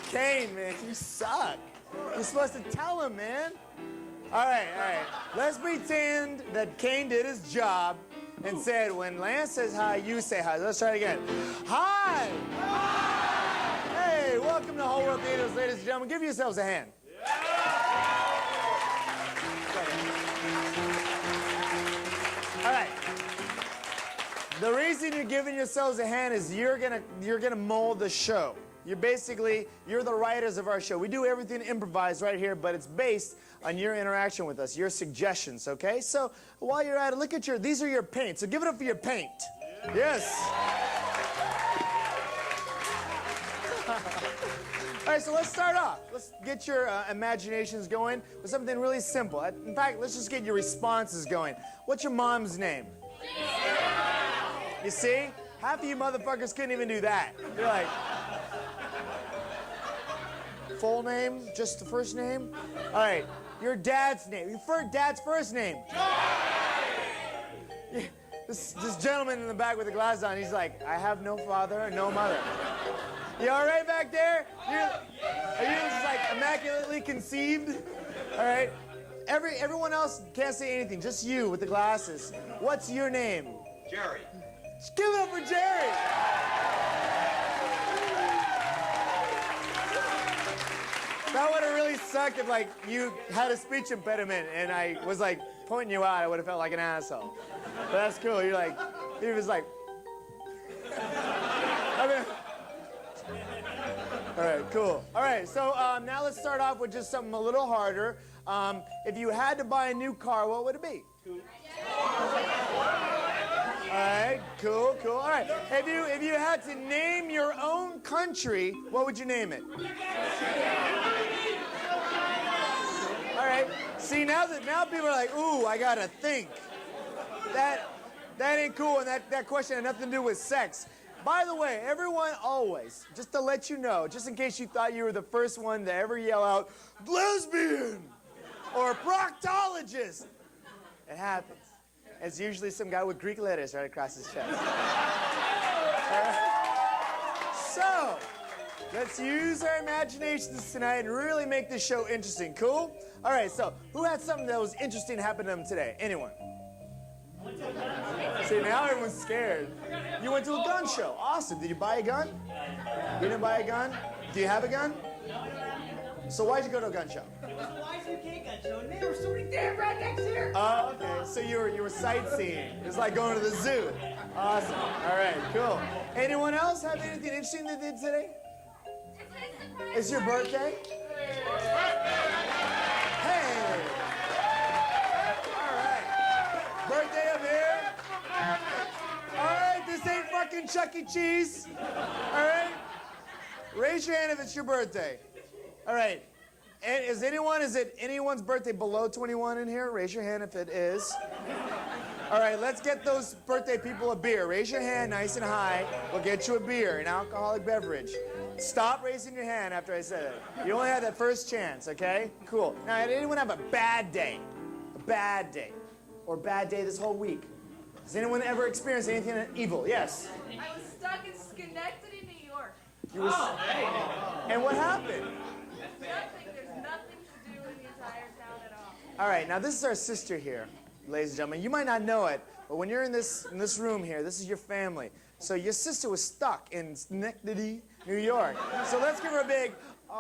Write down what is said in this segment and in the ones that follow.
Kane, man, you suck. You're supposed to tell him, man. All right. Let's pretend that Kane did his job and said, when Lance says hi, you say hi. Let's try it again. Hi! Hi! Hey, welcome to Whole World Theaters, ladies and gentlemen. Give yourselves a hand. All right. The reason you're giving yourselves a hand is you're gonna mold the show. You're the writers of our show. We do everything improvised right here, but it's based on your interaction with us, your suggestions, okay? So while you're at it, these are your paint. So give it up for your paint. Yeah. Yes. All right, so let's start off. Let's get your imaginations going with something really simple. In fact, let's just get your responses going. What's your mom's name? You see? Half of you motherfuckers couldn't even do that. You're like, full name? Just the first name? All right, your dad's name. Your dad's first name. This gentleman in the back with the glasses on, he's like, I have no father and no mother. You all right back there? Are you just like immaculately conceived? All right. Everyone else can't say anything, just you with the glasses. What's your name? Jerry. Just give it up for Jerry. That would have really sucked if, like, you had a speech impediment and I was, like, pointing you out. I would have felt like an asshole. But that's cool. You're like, he was like, I mean, all right, cool. All right, so now let's start off with just something a little harder. If you had to buy a new car, what would it be? All right, cool. All right, if you had to name your own country, what would you name it? All right. See, now people are like, ooh, I gotta think. That ain't cool, and that question had nothing to do with sex. By the way, everyone always, just to let you know, just in case you thought you were the first one to ever yell out, lesbian or proctologist, it happens. It's usually some guy with Greek letters right across his chest. So, let's use our imaginations tonight and really make this show interesting. Cool? All right, so who had something that was interesting happen to them today? Anyone? See, now everyone's scared. You went to a gun show. Awesome. Did you buy a gun? You didn't buy a gun? Do you have a gun? So why'd you go to a gun show? It was a Y2K gun show, and there were so many damn rednecks here. Oh, okay. So you were sightseeing. It was like going to the zoo. Awesome. All right, cool. Anyone else have anything interesting they did today? It's your birthday? Hey! All right. Birthday up here. All right, this ain't fucking Chuck E. Cheese. All right? Raise your hand if it's your birthday. All right. And is it anyone's birthday below 21 in here? Raise your hand if it is. All right, let's get those birthday people a beer. Raise your hand nice and high. We'll get you a beer, an alcoholic beverage. Stop raising your hand after I said it. You only had that first chance, okay? Cool. Now, did anyone have a bad day? A bad day? Or bad day this whole week? Has anyone ever experienced anything evil? Yes? I was stuck in Schenectady, New York. You were... And what happened? Nothing. There's nothing to do in the entire town at all. All right, now this is our sister here, ladies and gentlemen. You might not know it, but when you're in this room here, this is your family. So your sister was stuck in Schenectady, New York. So let's give her a big aww.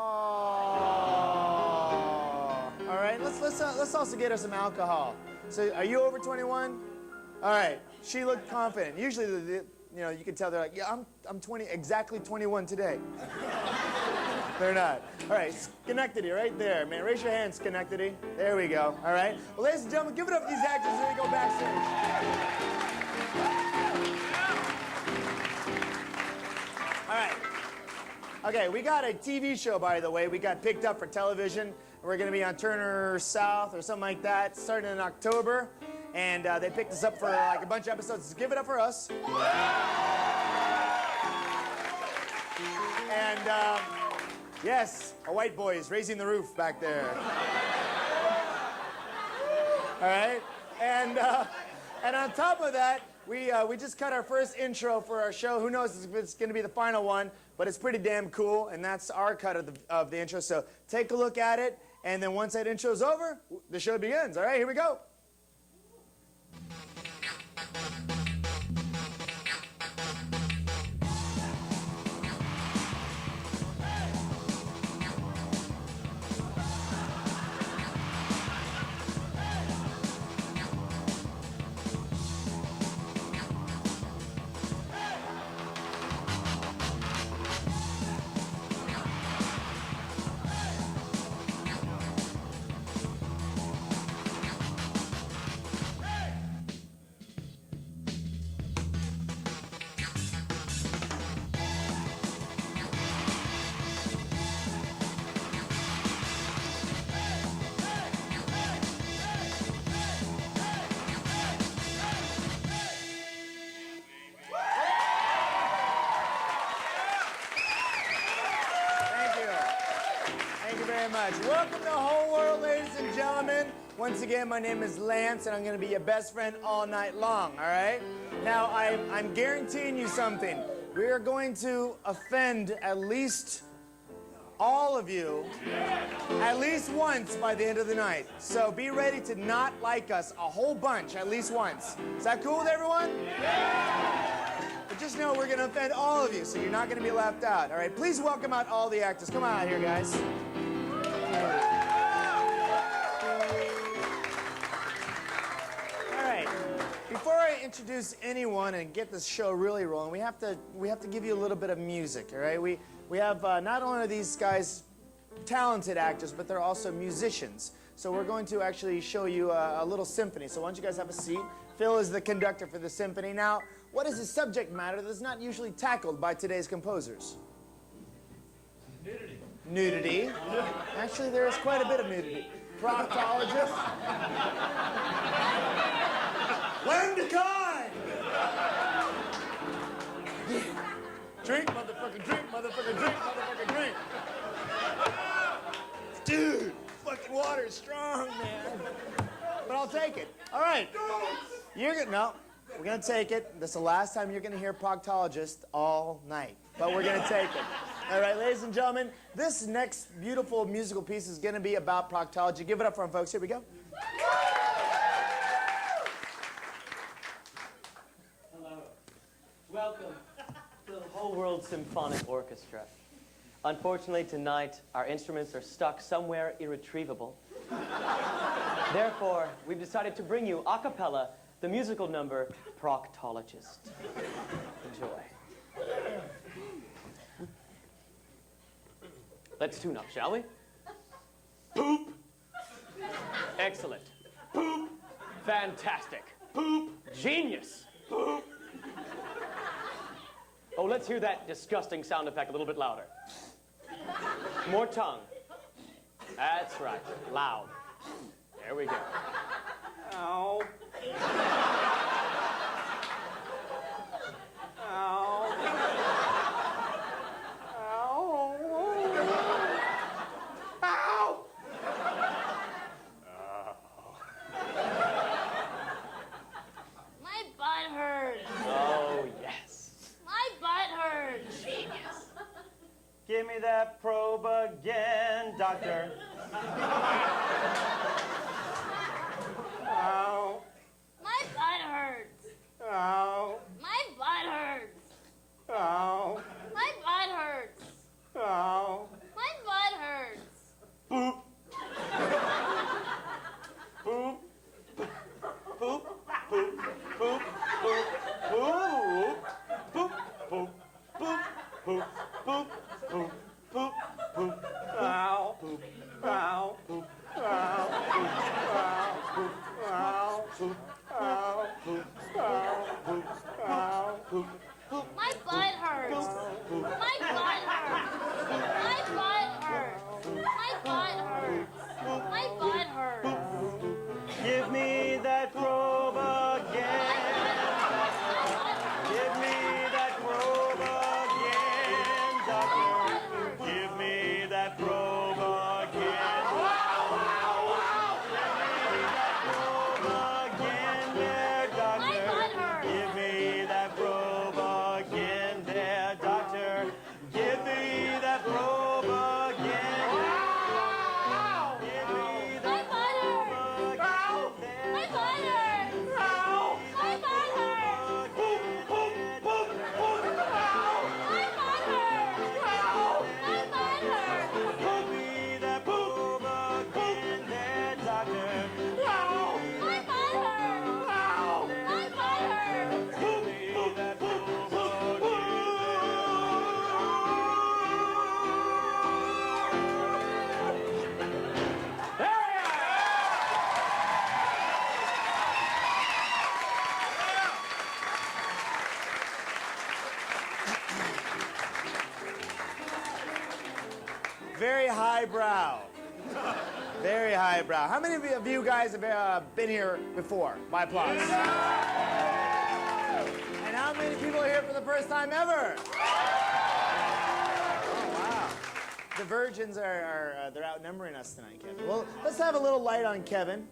All right, let's also get her some alcohol. So are you over 21? All right. She looked confident. Usually, you can tell they're like, yeah, I'm 20, exactly 21 today. They're not. All right, Schenectady, right there, man. Raise your hand, Schenectady. There we go. All right. Well, ladies and gentlemen, give it up for these actors as they go backstage. All right. Okay, we got a TV show, by the way. We got picked up for television. We're going to be on Turner South or something like that, starting in October. And they picked us up for like a bunch of episodes. So give it up for us. And yes, a white boy is raising the roof back there. All right. And on top of that, We just cut our first intro for our show. Who knows if it's going to be the final one, but it's pretty damn cool, and that's our cut of the intro. So take a look at it, and then once that intro's over, the show begins. All right, here we go. Welcome to the whole world, ladies and gentlemen. Once again, my name is Lance, and I'm going to be your best friend all night long, all right? Now, I'm guaranteeing you something. We are going to offend at least all of you at least once by the end of the night. So be ready to not like us a whole bunch at least once. Is that cool with everyone? But just know we're going to offend all of you, so you're not going to be left out, all right? Please welcome out all the actors. Come on out here, guys. All right. Before I introduce anyone and get this show really rolling, we have to give you a little bit of music. All right. We have not only are these guys talented actors, but they're also musicians. So we're going to actually show you a little symphony. So why don't you guys have a seat? Phil is the conductor for the symphony. Now, what is a subject matter that's not usually tackled by today's composers? Nudity. Nudity. Actually, there is quite a bit of nudity. Proctologist. Learn to kind. Drink, motherfucker, drink, motherfucker, drink, motherfucker, drink. Dude, fucking water is strong, man. But I'll take it. All right. No, we're gonna take it. This is the last time you're gonna hear proctologist all night. But we're gonna take it. All right, ladies and gentlemen, this next beautiful musical piece is going to be about proctology. Give it up for them, folks. Here we go. Hello. Welcome to the Whole World Symphonic Orchestra. Unfortunately, tonight, our instruments are stuck somewhere irretrievable. Therefore, we've decided to bring you a cappella the musical number Proctologist. Enjoy. Let's tune up, shall we? Poop. Excellent. Poop. Fantastic. Poop. Genius. Poop. Oh, let's hear that disgusting sound effect a little bit louder. More tongue. That's right. Loud. There we go. Ow. Ow. My butt hurts. Oh, yes. My butt hurts. Genius. Give me that probe again, doctor. Ow. My butt hurts. Ow. My butt hurts. Ow. My butt hurts. Ow. My butt hurts. Boop. Boop. Boop. Boop. Boop. Boop. Boop. Boop. Boop. Boop. Boop. Boop. Boop. Boop. Ow. Boop. Ow. Boop. Ow. Boop. Ow. Boop. Ow. Boop. Ow. Boop. Ow. Boop. Ow. Boop. Boop. My butt hurts. My butt hurts. My butt hurts. My butt hurts. My butt hurts. Give me that probe again. Give me that probe again, doctor. Give me that probe again. Give me that probe again, there, doctor. My butt hurts. Very highbrow. Very highbrow. How many of you guys have been here before? By applause. And how many people are here for the first time ever? Oh, wow. The virgins they're outnumbering us tonight, Kevin. Well, let's have a little light on Kevin.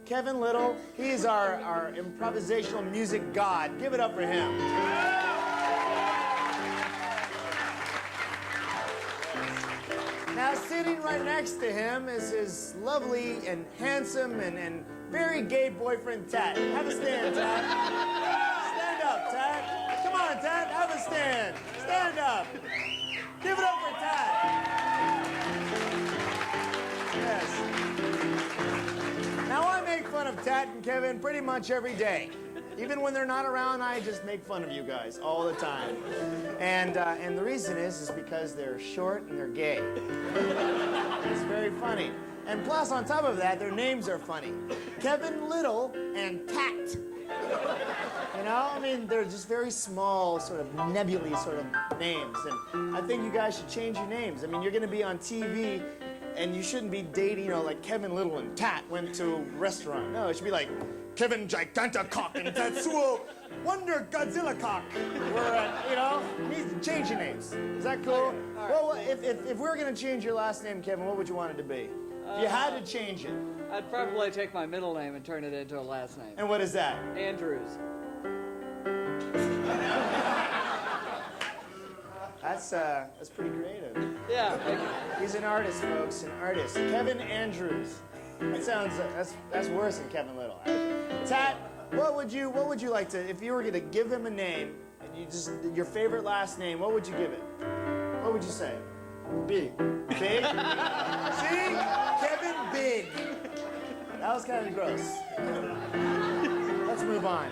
Kevin Little, he's our improvisational music god. Give it up for him. Now, sitting right next to him is his lovely and handsome and very gay boyfriend, Tat. Have a stand, Tat. Stand up, Tat. Come on, Tat, have a stand. Stand up. Give it up for Tat. Yes. Now, I make fun of Tat and Kevin pretty much every day. Even when they're not around, I just make fun of you guys all the time. And the reason is because they're short and they're gay. It's very funny. And plus, on top of that, their names are funny. Kevin Little and Tat. You know, I mean, they're just very small, sort of nebulae sort of names. And I think you guys should change your names. I mean, you're going to be on TV, and you shouldn't be dating, you know, like Kevin Little and Tat went to a restaurant. No, it should be like Kevin Gigantacock and Tatsuo Wonder Godzilla Cock. Or, you know, you need to change your names. Is that cool? Okay. All right. Well, if we're going to change your last name, Kevin, what would you want it to be? If you had to change it. I'd probably take my middle name and turn it into a last name. And what is that? Andrews. That's pretty creative. Yeah, thank you. He's an artist, folks, an artist. Kevin Andrews. That sounds that's worse than Kevin Little. Tat, what would you like to, if you were gonna give him a name and you just your favorite last name, what would you give it? What would you say? Big. Big? See? Kevin Big. That was kind of gross. Let's move on.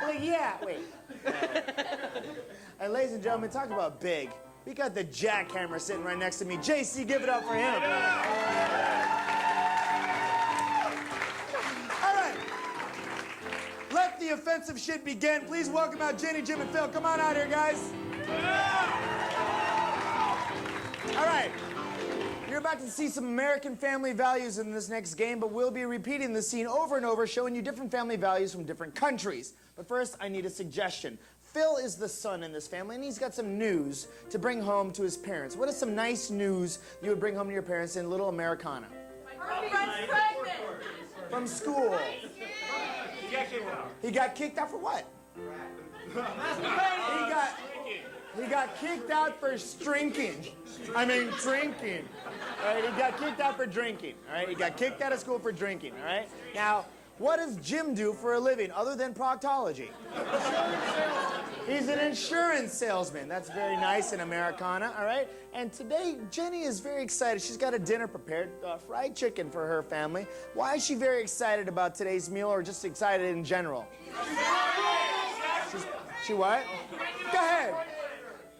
Like, yeah, wait. And ladies and gentlemen, talk about big. We got the jackhammer sitting right next to me. JC, give it up for him. All right. Let the offensive shit begin. Please welcome out Jenny, Jim, and Phil. Come on out here, guys. All right. You're about to see some American family values in this next game, but we'll be repeating the scene over and over, showing you different family values from different countries. But first, I need a suggestion. Phil is the son in this family, and he's got some news to bring home to his parents. What is some nice news you would bring home to your parents in Little Americana? My friend's pregnant. From school. He got kicked out for what? He got kicked out for drinking. I mean, drinking. All right, he got kicked out for drinking. All right, he got kicked out of school for drinking. All right. Now, what does Jim do for a living other than proctology? He's an insurance salesman. That's very nice in Americana, all right? And today, Jenny is very excited. She's got a dinner prepared, fried chicken for her family. Why is she very excited about today's meal, or just excited in general? She what? Go ahead.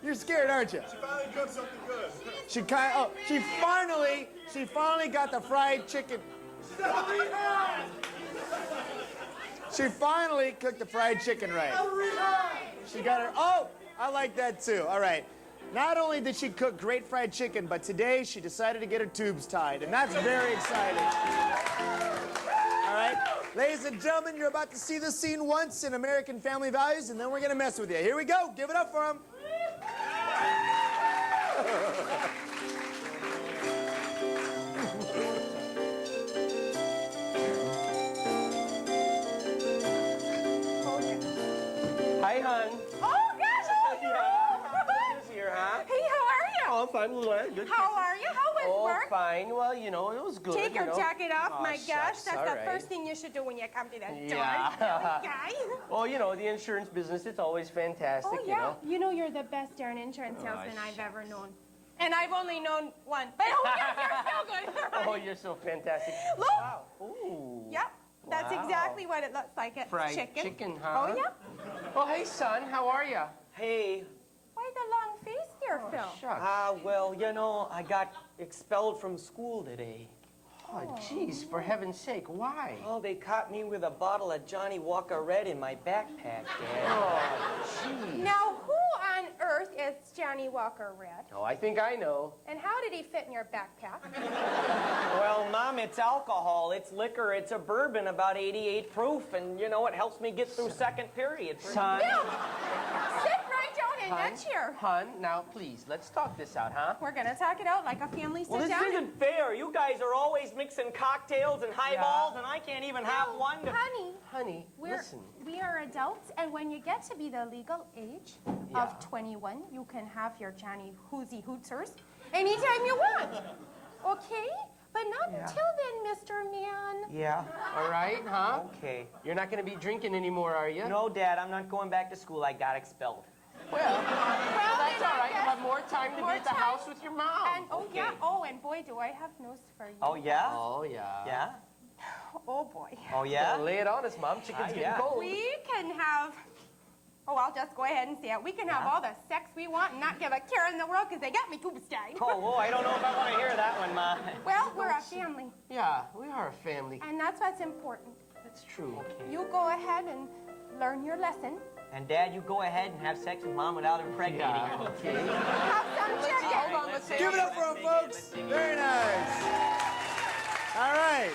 You're scared, aren't you? She finally cooked something good. She finally got the fried chicken. She finally cooked the fried chicken right. She got her. Oh, I like that too. All right. Not only did she cook great fried chicken, but today she decided to get her tubes tied, and that's very exciting. All right. Ladies and gentlemen, you're about to see this scene once in American Family Values, and then we're going to mess with you. Here we go. Give it up for them. Hi, hon. Oh, gosh, oh, Who's here, huh? Hey, how are you? Oh, fine. Good. How are you? How was Oh, work? fine. Well, you know, it was good. Take your jacket off, Oh, my shucks, gosh. That's all the right. first thing you should do when you come to that Yeah. door. Guy. Well, you know, the insurance business, it's always fantastic, Oh, you yeah. know. You know you're the best darn insurance salesman I've shucks. ever known. And I've only known one. But oh, yeah, you're still good. Oh, you're so fantastic. Look. Wow. Ooh. Yep. That's Wow. exactly what it looks like. It's Fried chicken. chicken, huh? Oh, yeah. Oh, hey, son. How are you? Hey, Why the long face there, Phil? Shucks. well, you know, I got expelled from school today. Oh, jeez, for heaven's sake, why? Oh, they caught me with a bottle of Johnny Walker Red in my backpack, Dad. Oh, jeez. Now, who on earth earth is Johnny Walker Red? Oh, I think I know. And how did he fit in your backpack? Well, Mom, it's alcohol, it's liquor, it's a bourbon about 88 proof, and you know, it helps me get through second period. Son, Bill, sit right down in that chair. Hun, now please, let's talk this out, huh? We're gonna talk it out like a family. Well, Sit this down. isn't fair. You guys are always mixing cocktails and highballs, and I can't even have one to... Honey, Honey, listen. we are adults, and when you get to be the legal age Yeah. of 21, you can have your Johnny Hoozy Hootsers anytime you want. Okay? But not until then, Mr. Man. Yeah, All right, huh? okay. You're not gonna be drinking anymore, are you? No, Dad, I'm not going back to school. I got expelled. Well, Well, that's then all I right. You'll guess- have more time to be more at the time. house with your mom. And oh yeah, oh and boy, do I have news for you. Oh, yeah? Oh, yeah. Yeah? Oh boy. Oh, yeah? Lay it on us, Mom. Chicken's getting yeah. cold. We can have. Oh, I'll just go ahead and say it. We can have all the sex we want and not give a care in the world because they got me too beside. Oh, I don't know if I want to hear that one, Ma. Well, we're a family, Yeah, we are a family. and that's what's important. That's true. You go ahead and learn your lesson. And Dad, you go ahead and have sex with Mom without impregnating her. Okay. Have some chicken. Hold on, let's Give it up for them, folks. Very nice. All right.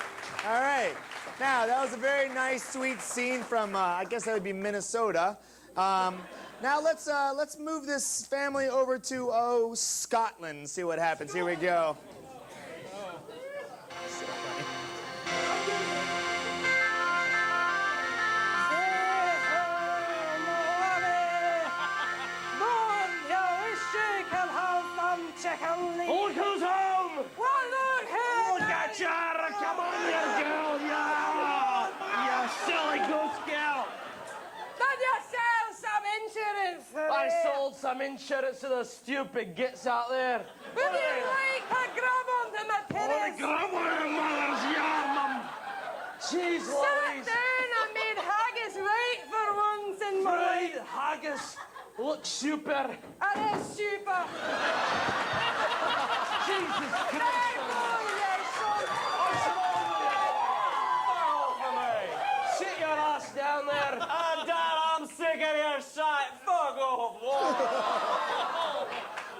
All right. Now, that was a very nice, sweet scene from, I guess that would be Minnesota. Now, let's move this family over to, Scotland and see what happens. Here we go. Look who's home! Well, Look at ya! Come on, you girl! Yeah! You silly goose scout! did you sell some insurance for I sold some insurance to those stupid gits out there. Would you like to grab onto my penis? Come on, mothers! Yeah, mum! Jeez Sit Louise. down, I made haggis right for once in my life. Right, haggis. Look super. That is super. Jesus There Christ. go, you son. Sit your ass down there. Dad, I'm sick of your shit. Fuck off.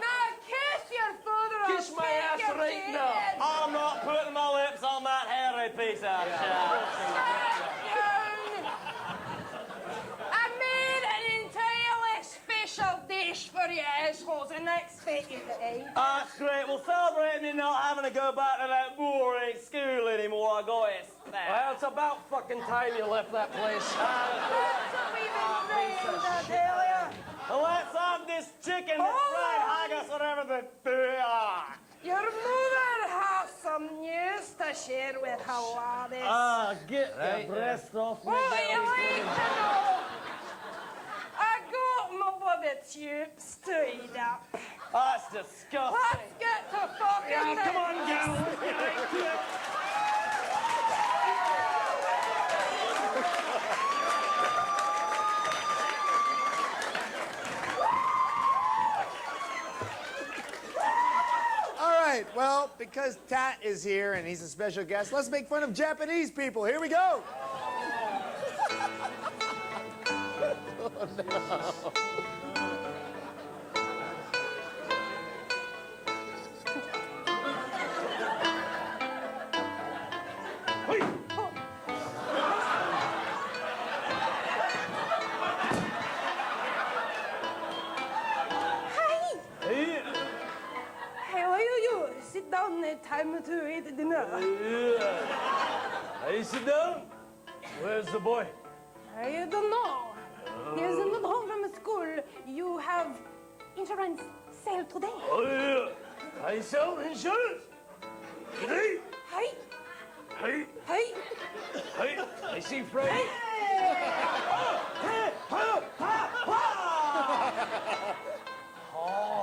Now kiss your father. I'll Kiss my take ass your right teeth now. in. I'm not putting my lips on that hairy piece of shit. Sit down. I made an entirely special dish for you assholes, and I expect you to eat. That's great. Well, celebrate me not having to go back to that boring school anymore. I got it. Well, it's about fucking time you left that place. That's what we've been saying, I tell you. Well, let's have this chicken, this fried haggis, whatever the... Your mother has some news to share with Hawadis. Get Right, the breast off me. What do you like to know? I got my body tubes tied up. That's disgusting. Let's get to fucking Come on, gal! Let's get right to it! All right. Well, because Tat is here and he's a special guest, let's make fun of Japanese people. Here we go. Hey, how are you? Sit down. It's time to eat dinner. Hey, sit down. Where's the boy? I don't know. He's not home from school. You have insurance sale today. Oh, yeah. I sell insurance. Hey, Hey, hey, hey. hey. I see Freddy.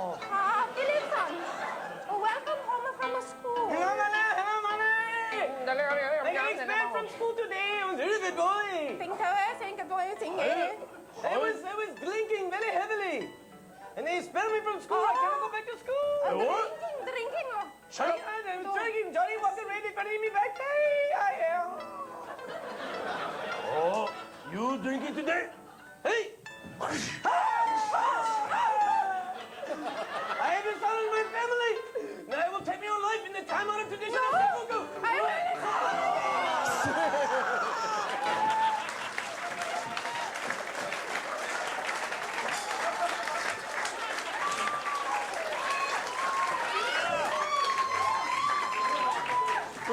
Philipson. Welcome home from school. Hello, money. I got expelled from school today. I was really good boy. I was drinking very heavily. And they expelled me from school. I cannot go back to school. What? Drinking. Shut up. I was drinking. Johnny wasn't ready to bring me back. Hey, I am. Oh, you drinking today? Hey.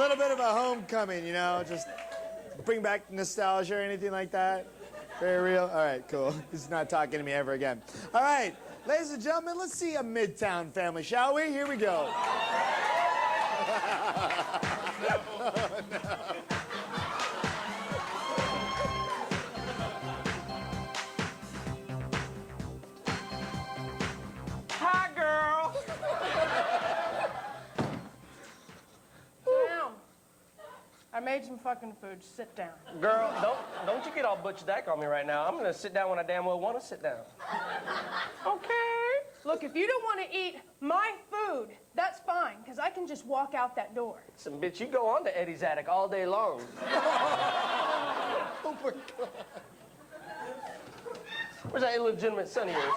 little bit of a homecoming, you know, just bring back nostalgia or anything like that. Very real. All right, cool. He's not talking to me ever again. All right, ladies and gentlemen, let's see a Midtown family, shall we? Here we go. Hi, girl. Sit down. I made some fucking food. Sit down. Girl, don't you get all butch dack on me right now. I'm gonna sit down when I damn well want to sit down. Okay. Look, if you don't want to eat my food, that's fine, because I can just walk out that door. Some bitch, you go on to Eddie's attic all day long. Oh my God. Where's that illegitimate son of yours?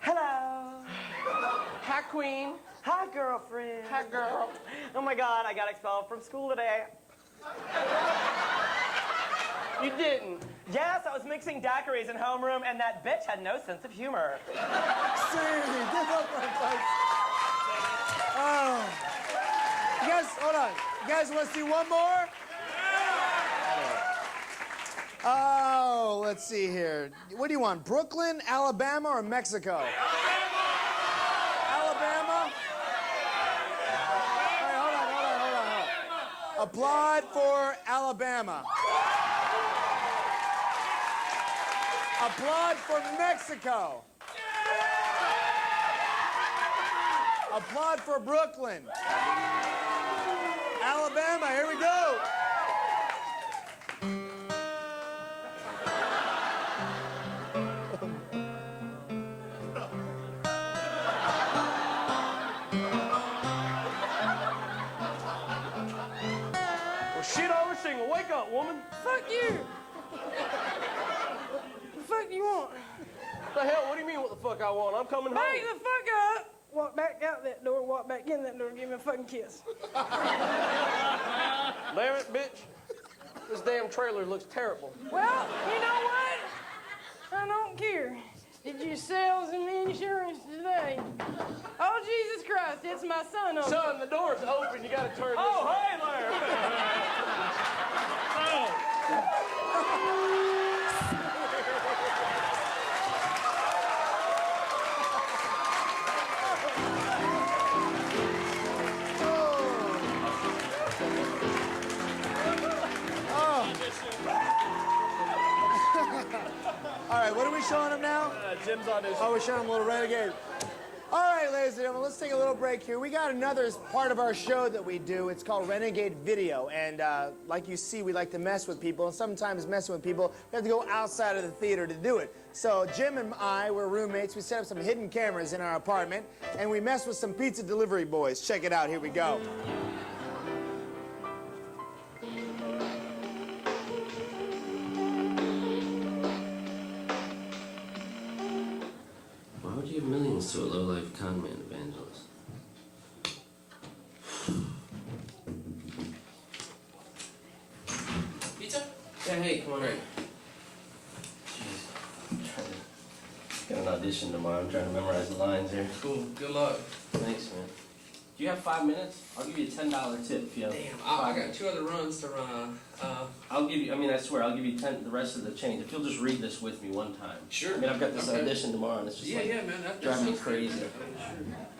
Hello. Hi, queen. Hi, girlfriend. Hi, girl. Oh my God, I got expelled from school today. You didn't. Yes, I was mixing daiquiris in homeroom, and that bitch had no sense of humor. Seriously, give up on folks. Oh. You guys, hold on. You guys want to see one more? Oh, let's see here. What do you want, Brooklyn, Alabama, or Mexico? Alabama? All right, hold on. Applaud for Alabama. Applaud for Mexico. Applaud for Brooklyn. Alabama, here we go. Well, shit on the shingle. Wake up, woman. Fuck you. The fuck you want? The hell? What do you mean what the fuck I want? I'm coming Back home. the fuck up. Walk back out that door, walk back in that door, give me a fucking kiss. Damn it, bitch. This damn trailer looks terrible. Well, you know what? I don't care. Did you sell some insurance today? Oh, Jesus Christ, it's my son. Son, the door's open. You gotta turn this way. Hey there! All right, what are we showing him now? Jim's audition. Oh, we're showing him a little Renegade. All right, ladies and gentlemen, let's take a little break here. We got another part of our show that we do. It's called Renegade Video. And like you see, we like to mess with people. And sometimes messing with people, we have to go outside of the theater to do it. So Jim and I, we're roommates. We set up some hidden cameras in our apartment. And we mess with some pizza delivery boys. Check it out. Here we go. Why would you give millions to a low-life con man evangelist? Pizza? Yeah, hey, come on in. Jeez, I'm trying to get an audition tomorrow. I'm trying to memorize the lines here. Cool. Good luck. Thanks, man. Do you have 5 minutes? I'll give you a $10 tip if you have. Damn, I got 2 other runs to run. I'll give you. I mean, I swear, I'll give you the rest of the change if you'll just read this with me one time. Sure. I mean, I've got this Okay. audition tomorrow, and it's just Yeah, like yeah, man. That driving me sounds good. crazy.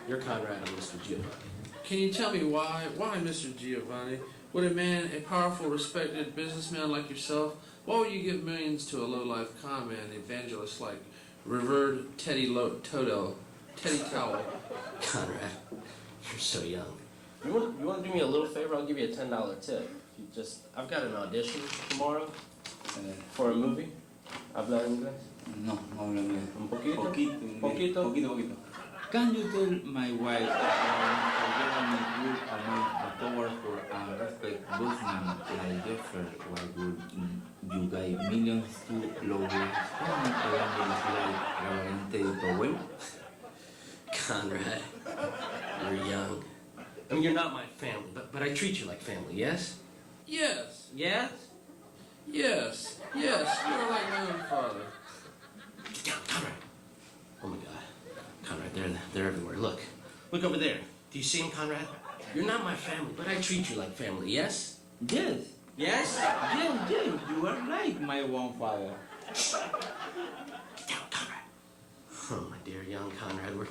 You're Conrad, I'm Mr. Giovanni. Can you tell me why, Mr. Giovanni, would a man, a powerful, respected businessman like yourself, why would you give millions to a low-life con man, evangelist like revered Teddy Towel? Conrad, you're so young. You want to do me a little favor? I'll give you a $10 tip. You just, I've got an audition tomorrow for a movie. ¿Habla inglés? No, no hablo inglés. Un poquito. Poquito. Poquito. Can you tell my wife that I am a good powerful and respect businessman like Jeffrey, why would you give millions to low-life evangelist like Teddy Towel? Conrad, you're young. I mean, you're not my family, but I treat you like family, yes? Yes, Yes? yes, yes. You are like my own father. Get down, Conrad. Oh my God. Conrad, they're everywhere. Look over there. Do you see him, Conrad? You're not my family, but I treat you like family, yes? Yes. Yes? Yes, yes, you are like my one father. Get down, Conrad. Oh, my dear young Conrad,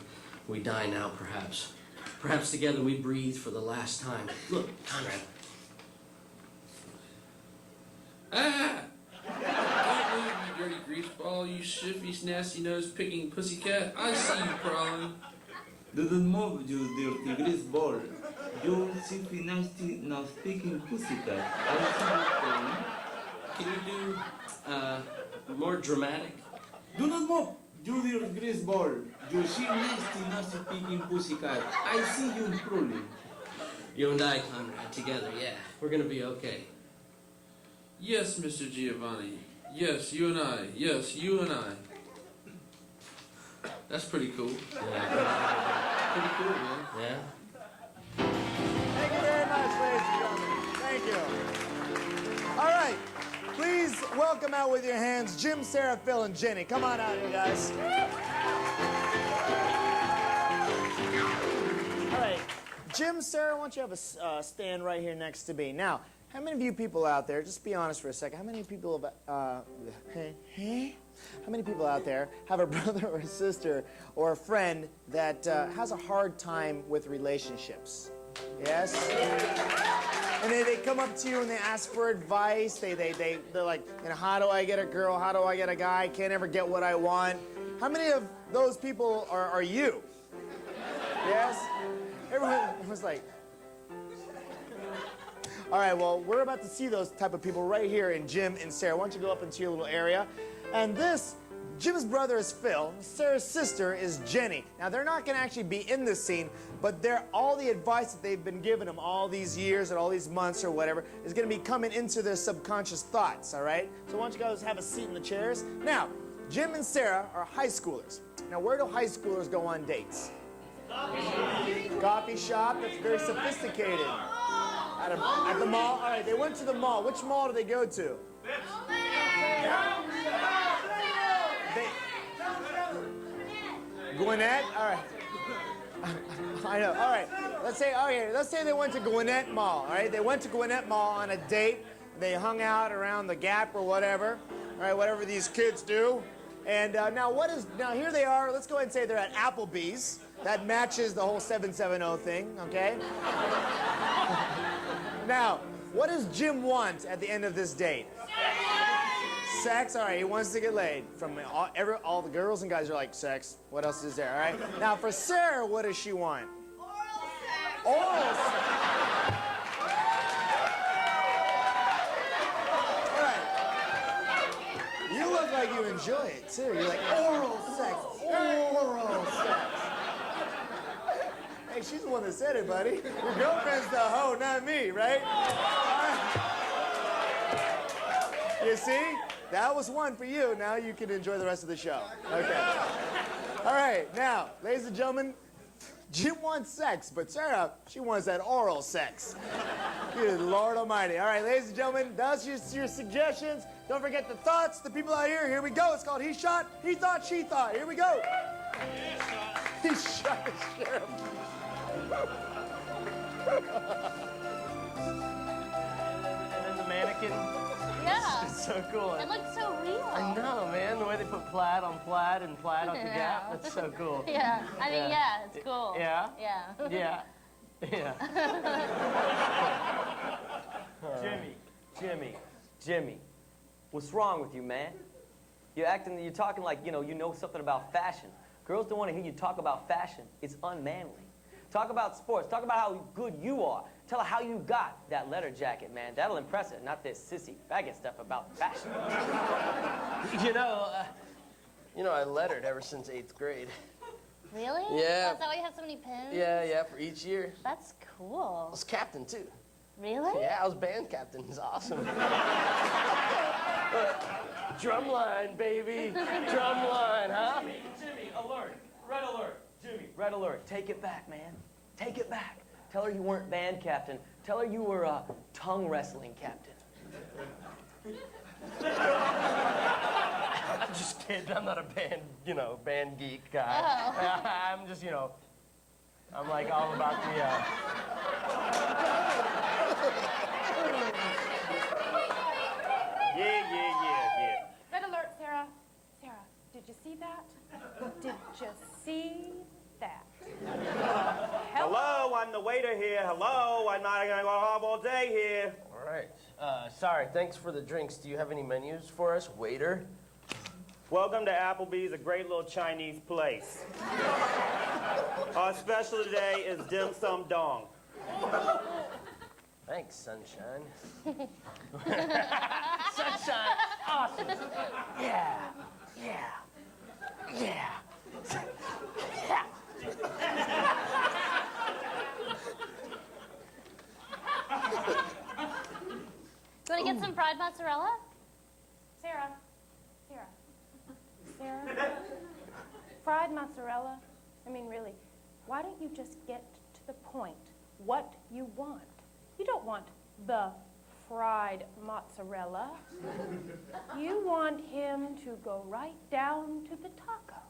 we die now, perhaps. Perhaps together we breathe for the last time. Look, Conrad. Ah! Don't move, you dirty greaseball, you shifty, nasty-nosed, picking pussycat. I see you crawling. Do not move, you dirty greaseball. You simply nasty, now speaking pussycat. I see you Can you do, more dramatic? do not move, you dirty greaseball. You see nasty, now speaking pussycat. I see you crawling. You and I, Conrad, together, yeah. We're gonna be okay. Yes, Mr. Giovanni. Yes, you and I. Yes, you and I. That's pretty cool. Yeah. Pretty cool, man. Yeah? Thank you very much, ladies and gentlemen. Thank you. All right. Please welcome out with your hands Jim, Sarah, Phil, and Jenny. Come on out here, guys. All right. Jim, Sarah, why don't you have a stand right here next to me. Now, how many of you people out there, just be honest for a second, how many people how many people out there have a brother or a sister or a friend that has a hard time with relationships? Yes? And they come up to you and they ask for advice. They're like, you know, how do I get a girl? How do I get a guy? I can't ever get what I want. How many of those people are you? Yes? Everyone was like, all right, well, we're about to see those type of people right here in Jim and Sarah. Why don't you go up into your little area? And this, Jim's brother is Phil. Sarah's sister is Jenny. Now, they're not going to actually be in this scene, but all the advice that they've been giving them all these years and all these months or whatever is going to be coming into their subconscious thoughts, all right? So why don't you guys have a seat in the chairs? Now, Jim and Sarah are high schoolers. Now, where do high schoolers go on dates? Coffee shop. That's very sophisticated. At the mall? All right, they went to the mall. Which mall did they go to? Gwinnett? All right. I know. All right. Let's say they went to Gwinnett Mall. All right. They went to Gwinnett Mall on a date. They hung out around the Gap or whatever. All right, whatever these kids do. And now here they are. Let's go ahead and say they're at Applebee's. That matches the whole 770 thing, okay? Now, what does Jim want at the end of this date? Sex? All right, he wants to get laid. From all the girls and guys are like, sex. What else is there, all right? Now, for Sarah, what does she want? Oral sex. All right. You look like you enjoy it, too. You're like, oral sex. Oral sex. Hey, she's the one that said it, buddy. Your girlfriend's the hoe, not me, right? You see? That was one for you. Now you can enjoy the rest of the show. Okay. All right. Now, ladies and gentlemen, Jim wants sex, but Sarah, she wants that oral sex. Good Lord Almighty. All right, ladies and gentlemen, that's your suggestions. Don't forget the thoughts. The people out here, here we go. It's called He Shot, He Thought, She Thought. Here we go. He shot the sheriff. And then the mannequin. Yeah. It's so cool. It looks so real. I know, man. The way they put plaid on plaid and plaid on the Gap. That's so cool. Yeah. I mean, yeah, it's cool. Yeah? Yeah. Yeah. Yeah. Jimmy. What's wrong with you, man? You're talking like, you know something about fashion. Girls don't want to hear you talk about fashion. It's unmanly. Talk about sports. Talk about how good you are. Tell her how you got that leather jacket, man. That'll impress her, not this sissy faggot stuff about fashion. I lettered ever since 8th grade. Really? Yeah. That's why you have so many pins? Yeah, for each year. That's I cool. was captain, too. Really? Yeah, I was band captain. It's awesome. Drumline, baby. Drumline, huh? Jimmy, alert. Red alert. Jimmy, red alert. Take it back, man. Take it back. Tell her you weren't band captain. Tell her you were a tongue wrestling captain. I'm just kidding. I'm not a band geek guy. Oh. I'm just, I'm like all about the. Yeah. Red alert, Sarah. Sarah, did you see that? Did you see that? Hello, I'm the waiter here. Hello, I'm not gonna go off all day here. All right. Sorry, thanks for the drinks. Do you have any menus for us, waiter? Welcome to Applebee's, a great little Chinese place. Our special today is dim sum dong. Thanks, sunshine. Sunshine, awesome. Yeah. You want to get some fried mozzarella? Sarah. Fried mozzarella? I mean, really, why don't you just get to the point? What you want. You don't want the fried mozzarella. You want him to go right down to the taco.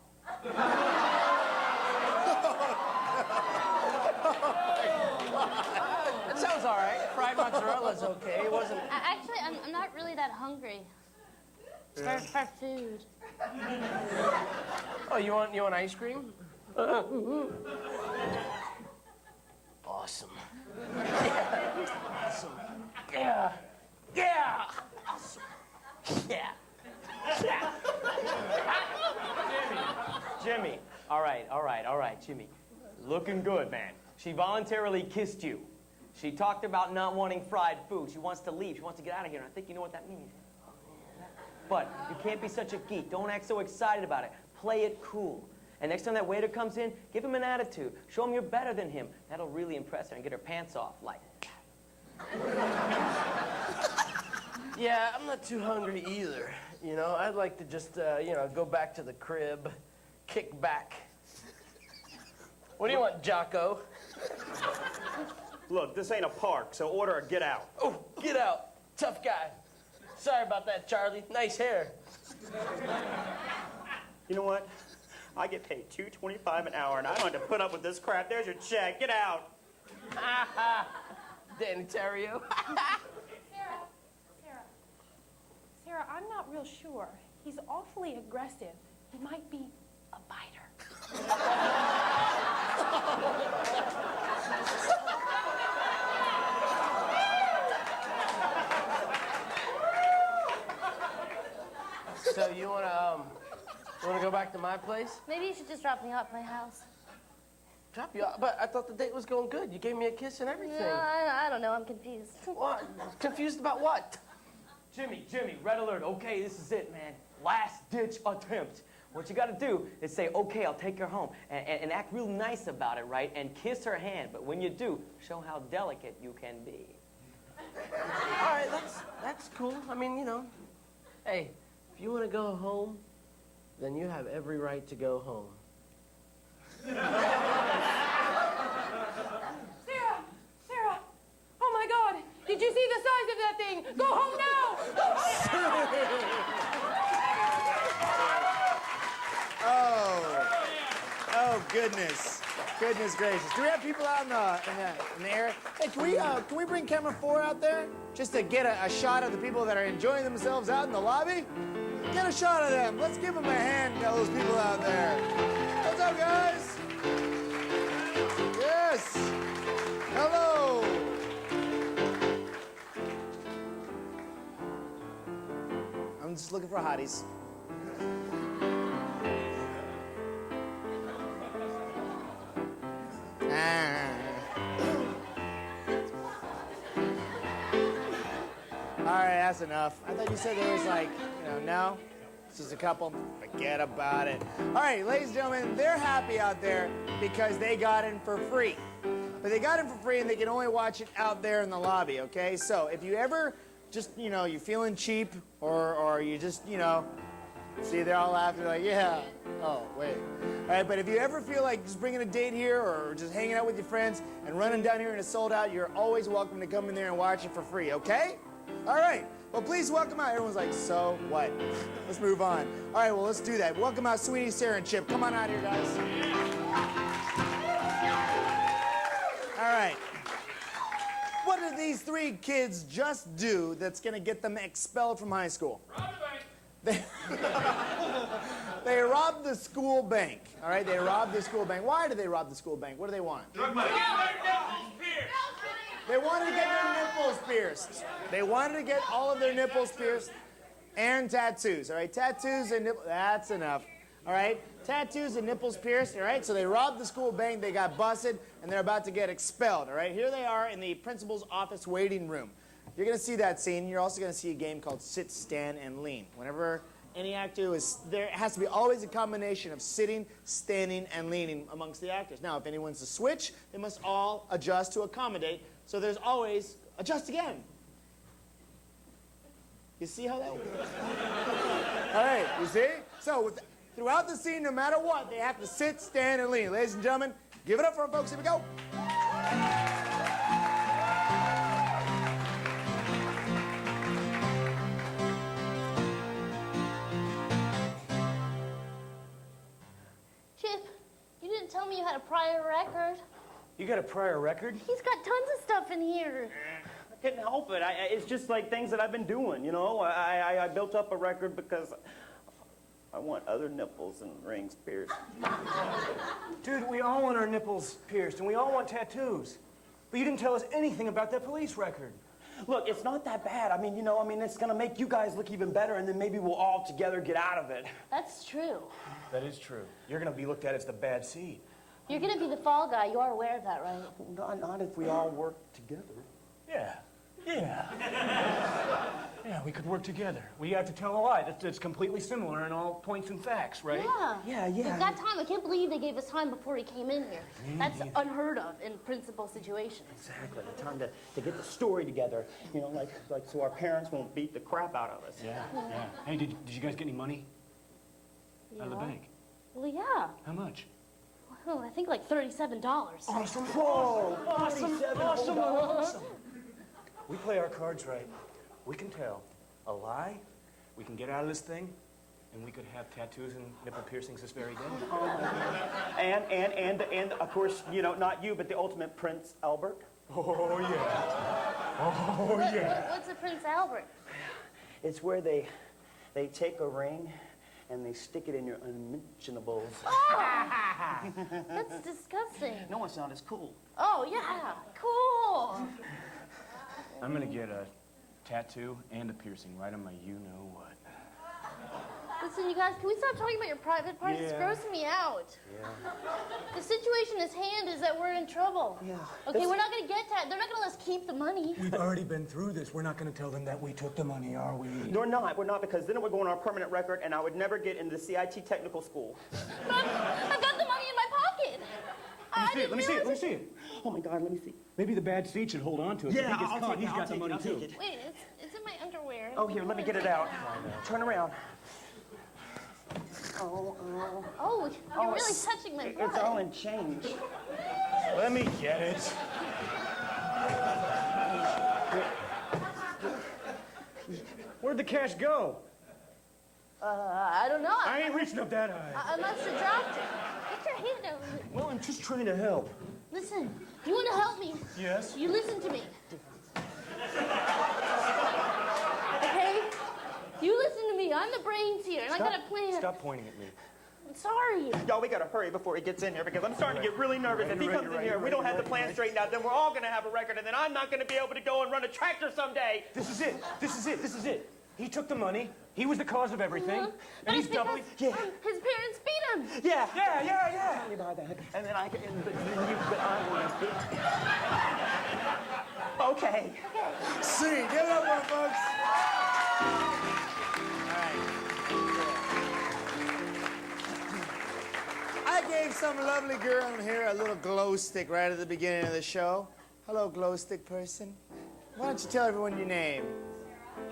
That sounds all right. Fried mozzarella's okay. It wasn't. Actually, I'm not really that hungry. For food. Oh, you want ice cream? Awesome. Awesome. Yeah. Awesome. Yeah. Jimmy. All right, Jimmy. Looking good, man. She voluntarily kissed you. She talked about not wanting fried food. She wants to leave. She wants to get out of here, and I think you know what that means. But you can't be such a geek. Don't act so excited about it. Play it cool. And next time that waiter comes in, give him an attitude. Show him you're better than him. That'll really impress her and get her pants off like that. Yeah, I'm not too hungry either. You know, I'd like to just, go back to the crib, kick back. What do you want, Jocko? Look, this ain't a park, so order a get out. Oh, get out. Tough guy. Sorry about that, Charlie. Nice hair. You know what? I get paid $2.25 an hour, and I don't have to put up with this crap. There's your check. Get out. Danny Terrio. Sarah, I'm not real sure. He's awfully aggressive. He might be a biter. So you wanna go back to my place? Maybe you should just drop me off at my house. Drop you off? But I thought the date was going good. You gave me a kiss and everything. No, I don't know. I'm confused. What? Confused about what? Jimmy, red alert. Okay, this is it, man. Last ditch attempt. What you gotta do is say, okay, I'll take her home, and act real nice about it, right? And kiss her hand. But when you do, show how delicate you can be. All right, that's cool. I mean, hey, if you want to go home, then you have every right to go home. Sarah! Oh my God! Did you see the size of that thing? Go home now! Oh, goodness. Goodness gracious. Do we have people out in the area? Hey, can we bring camera 4 out there? Just to get a shot of the people that are enjoying themselves out in the lobby? Get a shot of them. Let's give them a hand, those people out there. What's up, guys? Yes. Hello. I'm just looking for hotties. All right, that's enough. I thought you said there was no? It's just a couple. Forget about it. All right, ladies and gentlemen, they're happy out there because they got in for free. But they got in for free and they can only watch it out there in the lobby, okay? So if you ever just, you're feeling cheap or you just, see, they're all laughing like, yeah. Oh, wait. All right, but if you ever feel like just bringing a date here or just hanging out with your friends and running down here and it's sold out, you're always welcome to come in there and watch it for free, okay? All right. Well, please welcome out. Everyone's like, so what? Let's move on. All right, well, let's do that. Welcome out Sweetie, Sarah, and Chip. Come on out here, guys. these three kids just do that's going to get them expelled from high school? They robbed the school bank. All right, they robbed the school bank. Why did they rob the school bank? What do they want? Drug money. They wanted to get their nipples pierced. They wanted to get all of their nipples pierced and tattoos. All right, tattoos and nipples. That's enough. All right, tattoos and nipples pierced. All right, so they robbed the school bank. They got busted, and they're about to get expelled. All right, here they are in the principal's office waiting room. You're going to see that scene. You're also going to see a game called Sit, Stand, and Lean. Whenever any actor is there, it has to be always a combination of sitting, standing, and leaning amongst the actors. Now, if anyone's to switch, they must all adjust to accommodate. So there's always adjust again. You see how that works? All right, you see? So throughout the scene, no matter what, they have to sit, stand, and lean. Ladies and gentlemen, give it up for our folks. Here we go. Chip, you didn't tell me you had a prior record. You got a prior record? He's got tons of stuff in here. I couldn't help it. It's just like things that I've been doing, you know? I built up a record because I want other nipples and rings pierced. Dude, we all want our nipples pierced, and we all want tattoos. But you didn't tell us anything about that police record. Look, it's not that bad. I mean, it's gonna make you guys look even better, and then maybe we'll all together get out of it. That's true. That is true. You're gonna be looked at as the bad seed. You're gonna be the fall guy. You are aware of that, right? Not if we all work together. Yeah. Yeah, we could work together. We have to tell a lie that's completely similar in all points and facts, right? Yeah. We've got time. I can't believe they gave us time before he came in here. That's unheard of in principal situations. Exactly. The time to get the story together, like so our parents won't beat the crap out of us. Yeah. Hey, did you guys get any money out of the bank? Well, yeah. How much? Well, I think like $37. Awesome. Whoa! Awesome. We play our cards right. We can tell a lie, we can get out of this thing, and we could have tattoos and nipple piercings this very day. And of course, not you, but the ultimate Prince Albert. Oh, yeah. What's a Prince Albert? It's where they take a ring and they stick it in your unmentionables. Oh! That's disgusting. No, it's not. It's cool. Oh, yeah. Cool. I'm gonna get a tattoo and a piercing right on my you-know-what. Listen, you guys, can we stop talking about your private parts? It's grossing me out. Yeah. The situation at hand is that we're in trouble. Yeah. Okay, we're not going to get that. They're not going to let us keep the money. We've already been through this. We're not gonna tell them that we took the money, are we? We're not, because then it would go on our permanent record and I would never get into the CIT technical school. But I've got the money in my pocket. Let me see it. Oh my God, let me see. Maybe the bad seed should hold on to it. Yeah, if he gets I'll caught, take it, he's I'll got the take money it, I'll too. take it. Wait, it's in my underwear. Oh, here, let me get it out. Turn around. Oh, You're really touching my butt. It's all in change. Let me get it. Where'd the cash go? I don't know. I ain't reaching up that high. I must have dropped it. Get your hand over it. Well, I'm just trying to help. Listen, if you want to help me, Yes? you listen to me. Okay? You listen to me. I'm the brains here, and I got a plan. Stop pointing at me. I'm sorry. Y'all, we gotta hurry before he gets in here because I'm starting to get really nervous. If he comes in here and we don't have the plan straightened out, then we're all gonna have a record, and then I'm not gonna be able to go and run a tractor someday. This is it. He took the money. He was the cause of everything. But And he's it's because doubly... Yeah. his parents beat him. Yeah. Yeah. Tell me about that. And then I can, but I want to. Okay. See, give it up, our folks. I gave some lovely girl in here a little glow stick right at the beginning of the show. Hello, glow stick person. Why don't you tell everyone your name?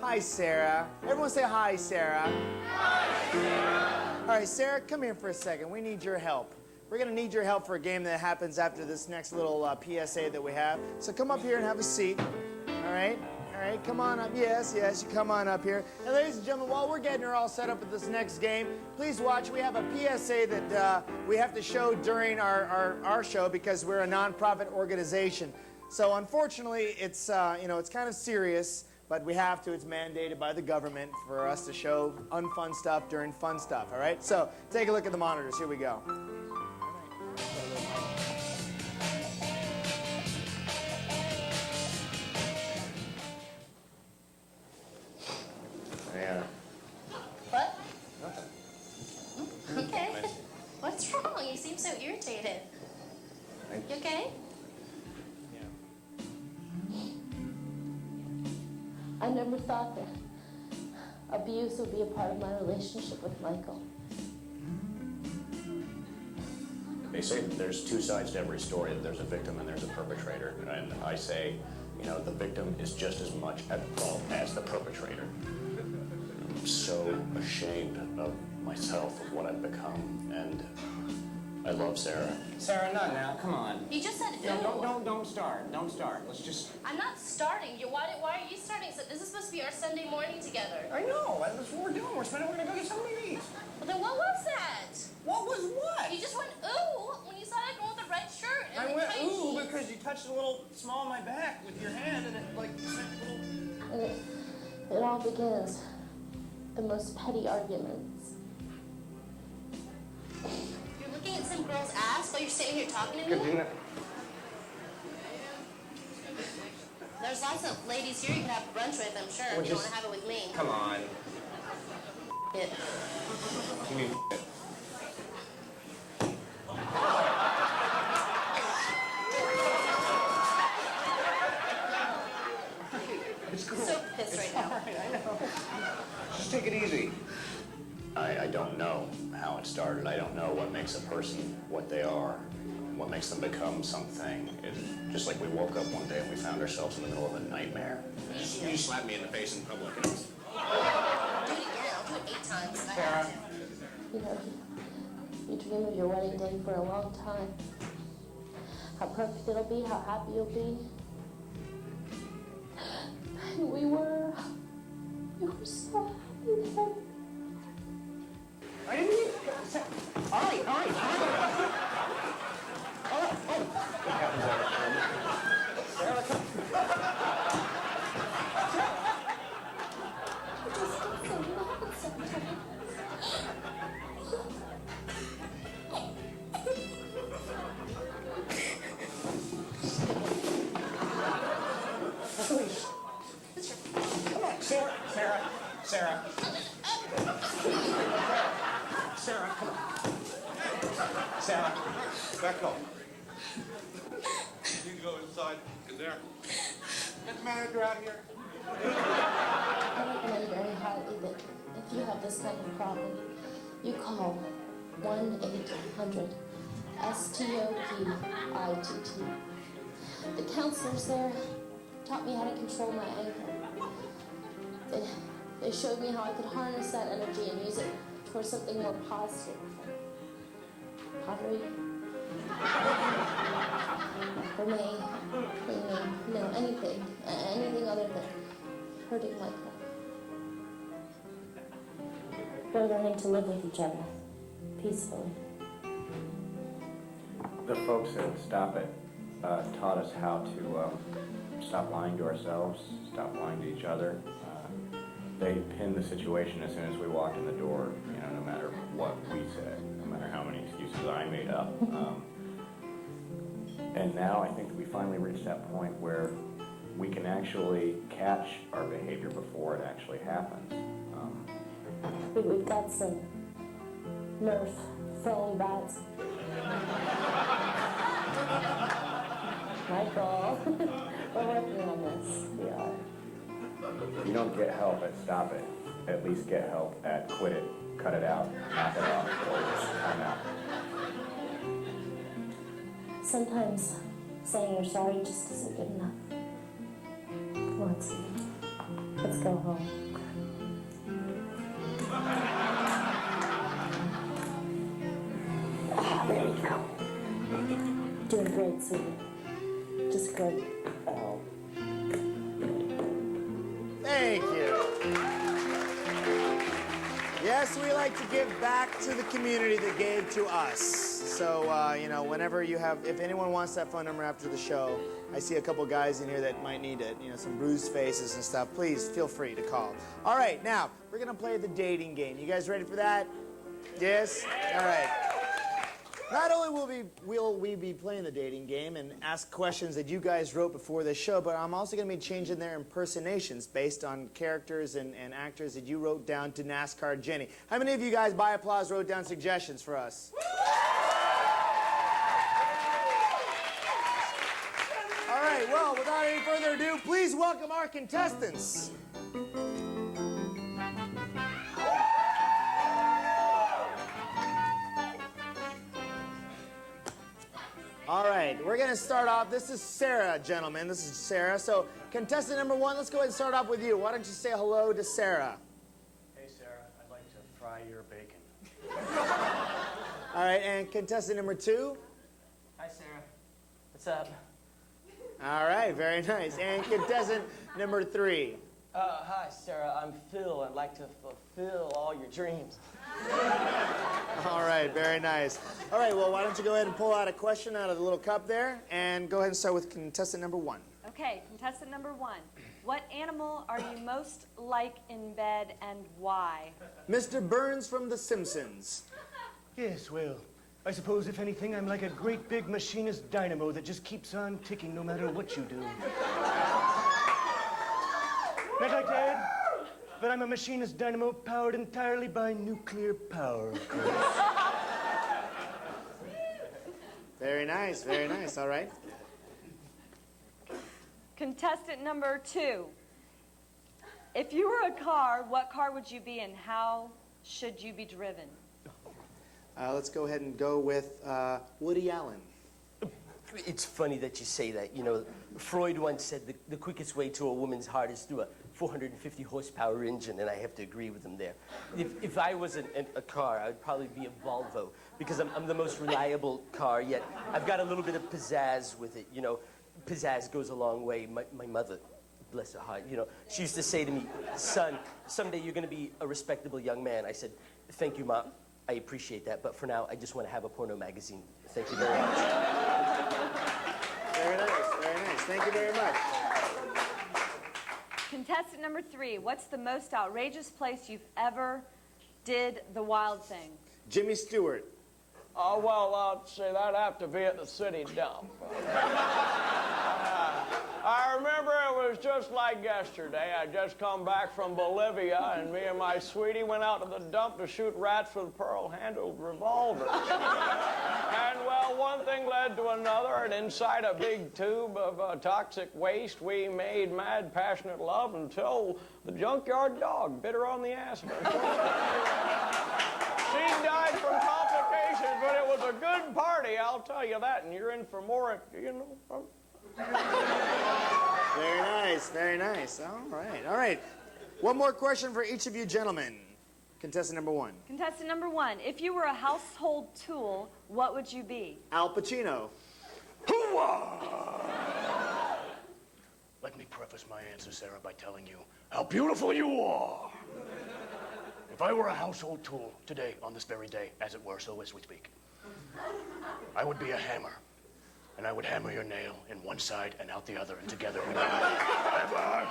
Hi, Sarah. Everyone say hi, Sarah. Hi, Sarah. All right, Sarah, come here for a second. We need your help. We're going to need your help for a game that happens after this next little PSA that we have. So come up here and have a seat. All right? All right, come on up. Yes, you come on up here. Now, ladies and gentlemen, while we're getting her all set up with this next game, please watch. We have a PSA that we have to show during our show because we're a nonprofit organization. So unfortunately, it's it's kind of serious, but we have to. It's mandated by the government for us to show unfun stuff during fun stuff. All right. So take a look at the monitors. Here we go. Yeah. What? Okay. What's wrong? You seem so irritated. You okay? I never thought that abuse would be a part of my relationship with Michael. They say that there's two sides to every story, that there's a victim and there's a perpetrator. And I say, the victim is just as much at fault as the perpetrator. I'm so ashamed of myself, of what I've become, and I love Sarah. Sarah, not now. Come on. You just said No, don't start. Don't start. Let's just. I'm not starting. Why are you starting? So this is supposed to be our Sunday morning together. I know. That's what we're doing. We're gonna go get something to eat. Well, then what was that? What was what? You just went ooh when you saw that girl with the red shirt and I the went tight ooh jeans. because you touched a little small of my back with your hand, and it sent a little. And it all begins the most petty arguments. You're looking at some girl's ass while you're sitting here talking to me? There's lots of ladies here you can have brunch with, I'm sure, if you want to have it with me. Come on. It. You mean So pissed right now. I know. Just take it easy. I don't know how it started. I don't know what makes a person what they are, what makes them become something. It's just like we woke up one day and we found ourselves in the middle of a nightmare. You slapped me in the face in public. Do it again. I'll do it 8 times if I have to. You dream of your wedding day for a long time. How perfect it'll be, how happy you'll be. And we were so happy then. I didn't mean. All right. What happens every time? Sarah, come. Come on, Sarah, come on. Sarah, back up. You can go inside, in there. Get the manager out of here. I recommend very highly that if you have this kind of problem, you call 1-800-STOPITT. The counselors there taught me how to control my anger. They showed me how I could harness that energy and use it towards something more positive. Pottery. For me, anything other than hurting Michael. We're learning to live with each other peacefully. The folks at Stop It taught us how to stop lying to ourselves, stop lying to each other. They pinned the situation as soon as we walked in the door, no matter what we said, no matter how many excuses I made up. And now I think that we finally reached that point where we can actually catch our behavior before it actually happens. We've got some Nerf throwing bats. Michael, we're working on this. We are. If you don't get help at Stop It, at least get help at Quit It, Cut It Out, Knock It Off, or just time out. Sometimes saying you're sorry just isn't good enough. Come on, Steve. Let's go home. There we go. Doing great, sweetie. Just good. Oh. Thank you. Yes, we like to give back to the community that gave to us. So, you know, whenever you have, if anyone wants that phone number after the show, I see a couple guys in here that might need it, you know, some bruised faces and stuff. Please feel free to call. All right, now, we're going to play the dating game. You guys ready for that? Yes? All right. Not only will we be playing the dating game and ask questions that you guys wrote before the show, but I'm also going to be changing their impersonations based on characters and actors that you wrote down to NASCAR Jenny. How many of you guys, by applause, wrote down suggestions for us? All right, well, without any further ado, please welcome our contestants. All right, we're going to start off. This is Sarah, gentlemen. This is Sarah. So, contestant number 1, let's go ahead and start off with you. Why don't you say hello to Sarah? Hey, Sarah, I'd like to fry your bacon. All right, and contestant number 2? Hi, Sarah. What's up? All right, very nice. And contestant number 3? Hi, Sarah. I'm Phil. I'd like to fulfill all your dreams. All right, very nice. All right, well, why don't you go ahead and pull out a question out of the little cup there, and go ahead and start with contestant number 1. Okay, contestant number 1. What animal are you most like in bed and why? Mr. Burns from The Simpsons. Yes, well, I suppose if anything, I'm like a great big machinist dynamo that just keeps on ticking no matter what you do. I'd like to add that I'm a machinist dynamo powered entirely by nuclear power, of course. Very nice, very nice. All right. Contestant number 2. If you were a car, what car would you be and how should you be driven? Let's go ahead and go with Woody Allen. It's funny that you say that. You know, Freud once said the quickest way to a woman's heart is through a 450 horsepower engine, and I have to agree with him there. If I was a car, I would probably be a Volvo, because I'm the most reliable car, yet I've got a little bit of pizzazz with it. You know, pizzazz goes a long way. My mother, bless her heart, you know, she used to say to me, son, someday you're going to be a respectable young man. I said, thank you, Mom. I appreciate that, but for now, I just want to have a porno magazine. Thank you very much. Very nice, very nice. Thank you very much. Contestant number 3. What's the most outrageous place you've ever did the wild thing? Jimmy Stewart. Oh, well, I'd say that'd have to be at the city dump. I remember it was just like yesterday. I just come back from Bolivia, and me and my sweetie went out to the dump to shoot rats with pearl-handled revolvers. And, well, one thing led to another, and inside a big tube of toxic waste, we made mad, passionate love until the junkyard dog bit her on the ass. She died from complications, but it was a good party, I'll tell you that, and you're in for more, you know. Very nice, very nice. All right, all right. One more question for each of you gentlemen. Contestant number 1. Contestant number 1. If you were a household tool, what would you be? Al Pacino. Let me preface my answer, Sarah, by telling you how beautiful you are. If I were a household tool today, on this very day, as it were, so as we speak, I would be a hammer. And I would hammer your nail in one side and out the other, and together we would ever. All right.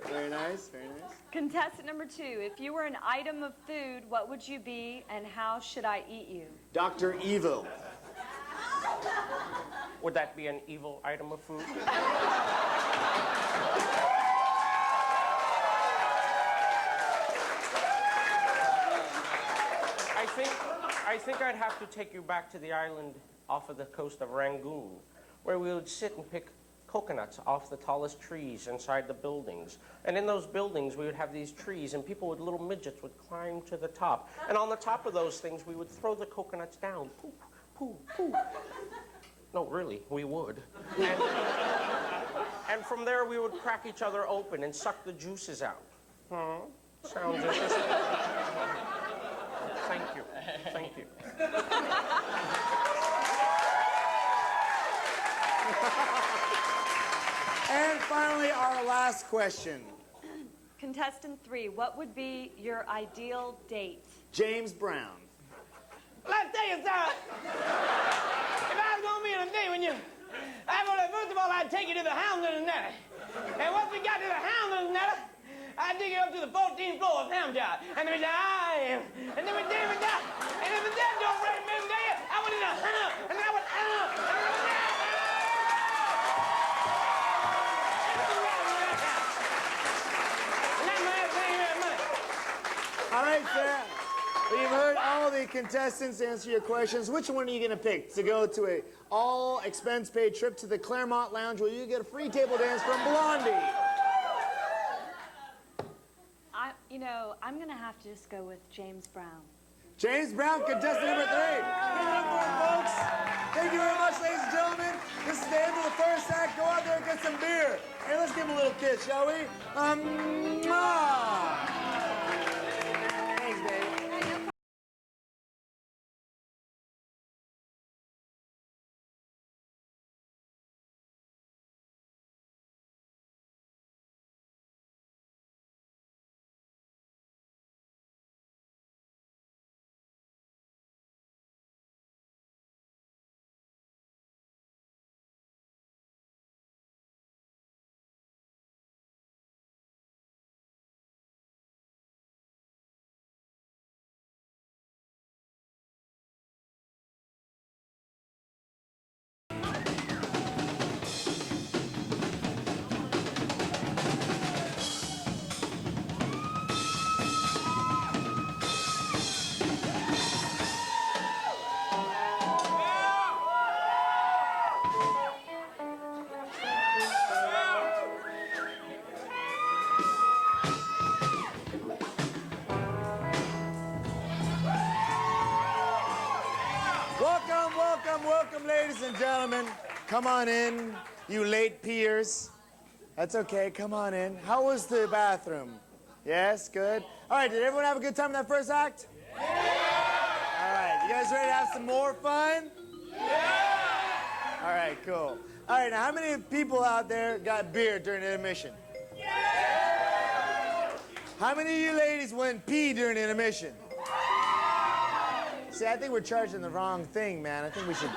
Very nice, very nice. Contestant number 2. If you were an item of food, what would you be and how should I eat you? Dr. Evil. Would that be an evil item of food? I think I'd have to take you back to the island off of the coast of Rangoon, where we would sit and pick coconuts off the tallest trees inside the buildings. And in those buildings, we would have these trees, and people with little midgets would climb to the top. And on the top of those things, we would throw the coconuts down. Poof, poof, poof. No, really, we would. And from there, we would crack each other open and suck the juices out. Sounds interesting. Thank you. Thank you. And finally, our last question. Contestant 3, what would be your ideal date? James Brown. Let's tell you, Sarah. If I was gonna be on a date with you, first of all, I'd take you to the Hounds of the Nether. And once we got to the Hounds of the Nether, I'd take you up to the 14th floor of Hamjob. And then we'd say, and then we'd down. And if the dead don't break me there, I would in the and then I would, All right, Sarah. Well, you've heard all the contestants answer your questions. Which one are you going to pick to go to a all-expense-paid trip to the Claremont Lounge where you get a free table dance from Blondie? I'm going to have to just go with James Brown. James Brown, contestant number 3. Give it up for him, folks. Thank you very much, ladies and gentlemen. This is the end of the first act. Go out there and get some beer. Hey, let's give him a little kiss, shall we? Mwah! Thanks, baby. Welcome, ladies and gentlemen. Come on in, you late peers. That's okay, come on in. How was the bathroom? Yes, good. All right, did everyone have a good time in that first act? Yeah! All right, you guys ready to have some more fun? Yeah! All right, cool. All right, now how many people out there got beer during intermission? Yeah! How many of you ladies went pee during intermission? See, I think we're charging the wrong thing, man. I think we should...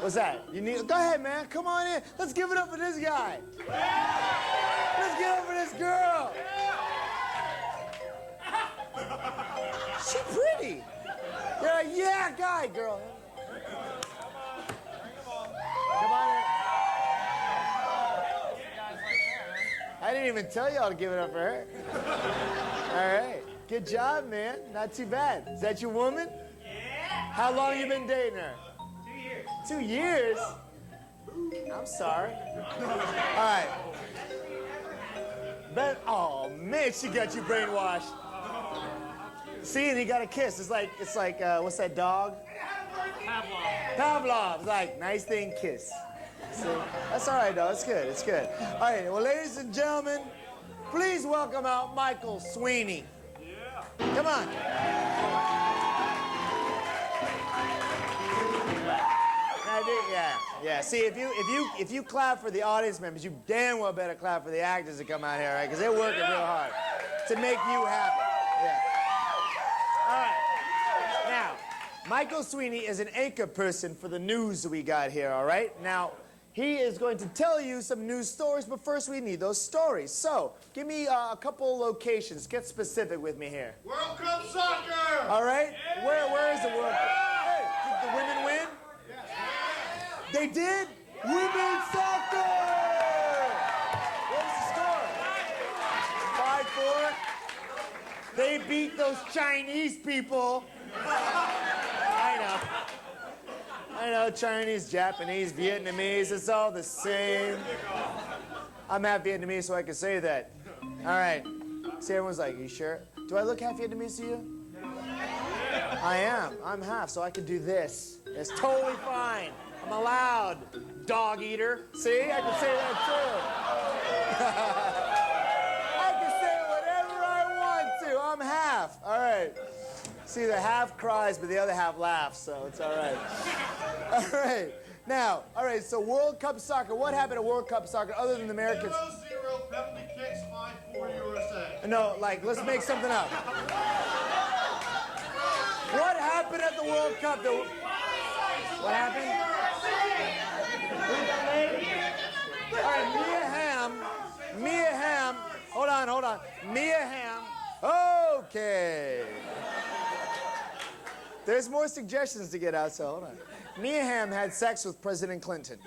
What's that? You need... Go ahead, man. Come on in. Let's give it up for this guy. Let's give it up for this girl. She pretty. You're like, yeah, guy, girl. Come on in. I didn't even tell y'all to give it up for her. All right. Good job, man. Not too bad. Is that your woman? How long you been dating her? 2 years. 2 years? I'm sorry. All right. But, oh man, she got you brainwashed. See, and he got a kiss. It's like what's that dog? Pavlov. It's like, nice thing, kiss. See? That's all right, though. It's good. It's good. All right. Well, ladies and gentlemen, please welcome out Michael Sweeney. Yeah. Come on. Yeah. See, if you clap for the audience members, you damn well better clap for the actors that come out here, right? Because they're working real hard to make you happy. Yeah. All right. Now, Michael Sweeney is an anchor person for the news we got here. All right. Now, he is going to tell you some news stories, but first we need those stories. So, give me a couple locations. Get specific with me here. World Cup soccer. All right. Yeah. Where is the World Cup? Hey, did the women win? They did? Women's soccer! What was the score? 5-4. They beat those Chinese people. I know, Chinese, Japanese, Vietnamese, it's all the same. I'm half Vietnamese, so I can say that. All right. See, everyone's like, you sure? Do I look half Vietnamese to you? I am. I'm half, so I can do this. It's totally fine. I'm allowed, dog eater. See, I can say that too. I can say whatever I want to. I'm half. All right. See, the half cries, but the other half laughs, so it's all right. All right. Now, all right, so World Cup soccer. What happened at World Cup soccer other than the Americans? 0-0, penalty kicks, 5-4 USA. No, like, let's make something up. What happened at the World Cup? What happened? All right, Mia Hamm. Hold on. Mia Hamm. Okay. There's more suggestions to get out, so hold on. Mia Hamm had sex with President Clinton.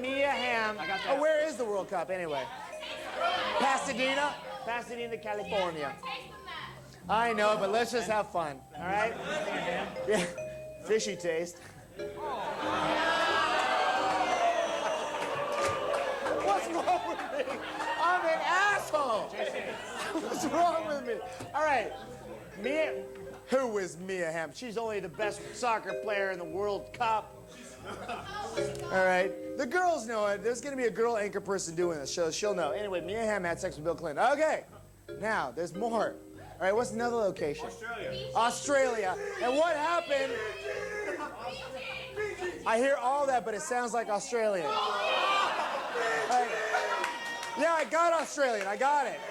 Mia Hamm. Oh, where is the World Cup anyway? Pasadena, California. I know, but let's just have fun, all right? Yeah, fishy taste. What's wrong with me? I'm an asshole. What's wrong with me? All right, who is Mia Hamm? She's only the best soccer player in the World Cup. All right, the girls know it. There's gonna be a girl anchor person doing this, so she'll know. Anyway, Mia Hamm had sex with Bill Clinton. Okay, now there's more. All right, what's another location? Australia. And what happened? I hear all that, but it sounds like Australian. Right. Yeah, I got Australian. I got it.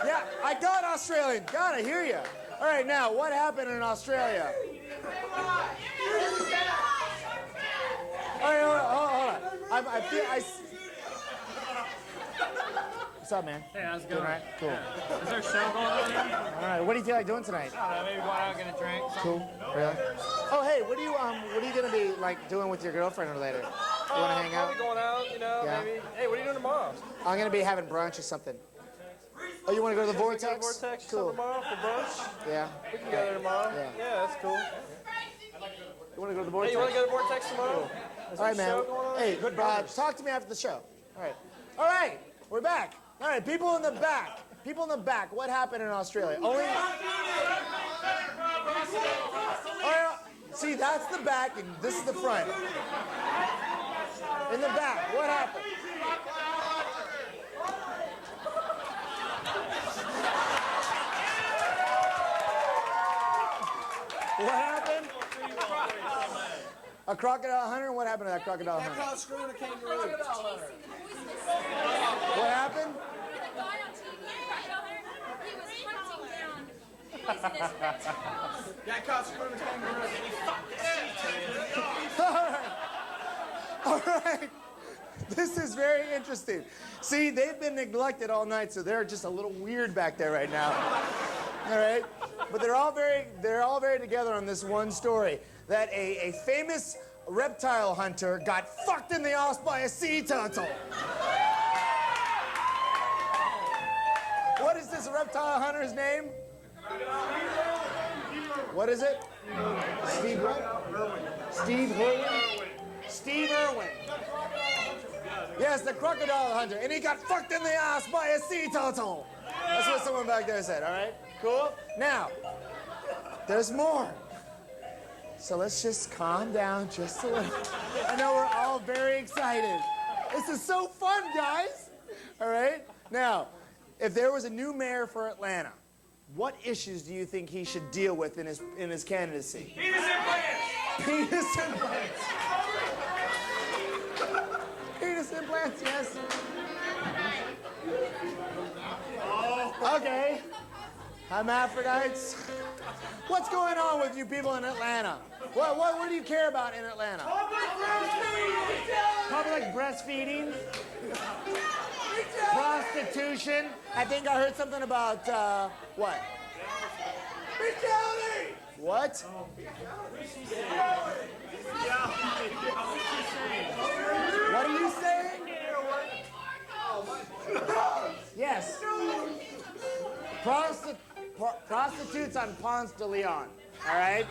Yeah, I got Australian. God, I hear you. All right, now, what happened in Australia? All right, hold on. What's up, man? Hey, how's it going? All right, cool. Is there a show going on here? All right, what do you feel like doing tonight? I don't know, maybe going out and get a drink. Cool. Really? Oh, hey, what are you gonna be like doing with your girlfriend or later? You wanna hang out? Probably going out, you know, Yeah. maybe. Hey, what are you doing tomorrow? I'm gonna be having brunch or something. Oh, you wanna go to the Vortex? We can go to Vortex Cool. tomorrow for brunch. Yeah. We can go there tomorrow. Yeah. That's cool. You wanna go to the Hey, Vortex? you want to go to Vortex tomorrow? Is All there right, a man. show going on? Hey, Good burgers. talk to me after the show. All right, we're back. All right, people in the back. What happened in Australia? All right, see, that's the back, and this is the front. In the back, what happened? What happened? A crocodile hunter? What happened to that crocodile hunter? That screwing a kangaroo. What happened? Got caught screwing a kangaroo. All right. This is very interesting. See, they've been neglected all night, so they're just a little weird back there right now. All right? But they're all very together on this one story that a famous reptile hunter got fucked in the ass by a sea turtle. What is this reptile hunter's name? What is it? Steve what? Steve Irwin? Steve Irwin. Yes, the crocodile hunter. And he got fucked in the ass by a sea turtle. That's what someone back there said, all right? Cool? Now, there's more. So let's just calm down just a little. I know we're all very excited. This is so fun, guys. All right? Now, if there was a new mayor for Atlanta, what issues do you think he should deal with in his candidacy? Penis implants! Penis implants. Penis implants, yes. Okay. Hermaphrodites. What's going on with you people in Atlanta? What do you care about in Atlanta? Public breastfeeding. Prostitution. I think I heard something about, what? What? What are you saying? Yes. Prostitutes on Ponce de Leon, all right?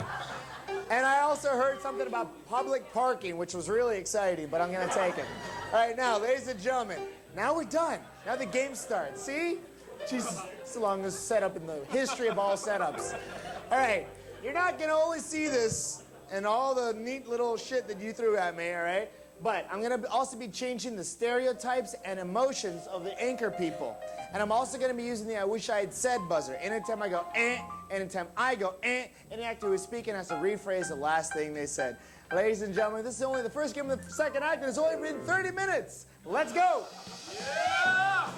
And I also heard something about public parking, which was really exciting, but I'm going to take it. All right, now, ladies and gentlemen, now we're done. Now the game starts. See? Jesus, it's the longest setup in the history of all setups. All right, you're not going to only see this and all the neat little shit that you threw at me, all right? But I'm going to also be changing the stereotypes and emotions of the anchor people. And I'm also going to be using the I wish I had said buzzer. Anytime I go, anytime I go, any actor who's speaking has to rephrase the last thing they said. Ladies and gentlemen, this is only the first game of the second act, and it's only been 30 minutes. Let's go. Yeah!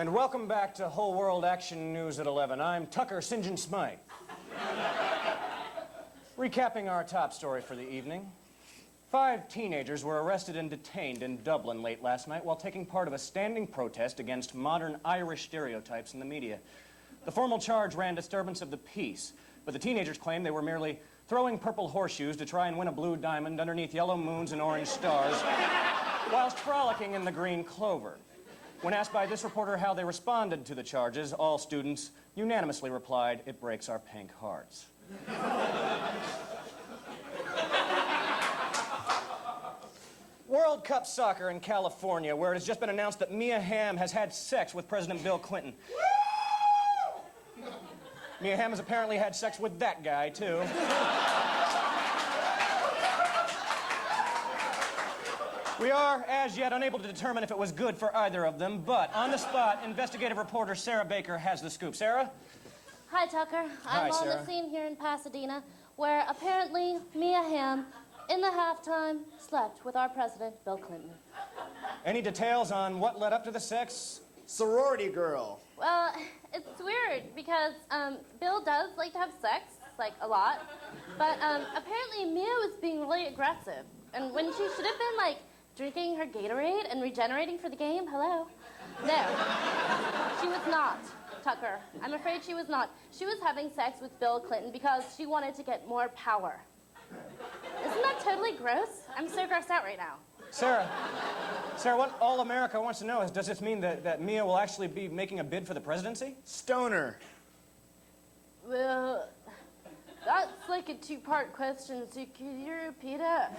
And welcome back to Whole World Action News at 11. I'm Tucker St. John Smythe. Recapping our top story for the evening. 5 teenagers were arrested and detained in Dublin late last night while taking part of a standing protest against modern Irish stereotypes in the media. The formal charge ran disturbance of the peace, but the teenagers claimed they were merely throwing purple horseshoes to try and win a blue diamond underneath yellow moons and orange stars whilst frolicking in the green clover. When asked by this reporter how they responded to the charges, all students unanimously replied, "It breaks our pink hearts." World Cup soccer in California, where it has just been announced that Mia Hamm has had sex with President Bill Clinton. Mia Hamm has apparently had sex with that guy, too. We are, as yet, unable to determine if it was good for either of them, but on the spot, investigative reporter Sarah Baker has the scoop. Sarah? Hi, Tucker. Hi, I'm on Sarah. the scene here in Pasadena, where apparently Mia Hamm, in the halftime, slept with our president, Bill Clinton. Any details on what led up to the sex? Sorority girl. Well, it's weird because Bill does like to have sex, like a lot, but apparently Mia was being really aggressive, and when she should have been like drinking her Gatorade and regenerating for the game, hello? No, she was not, Tucker. I'm afraid she was not. She was having sex with Bill Clinton because she wanted to get more power. Isn't that totally gross? I'm so grossed out right now. Sarah, what all America wants to know is, does this mean that Mia will actually be making a bid for the presidency? Stoner. Well, that's like a 2-part question, so could you repeat it?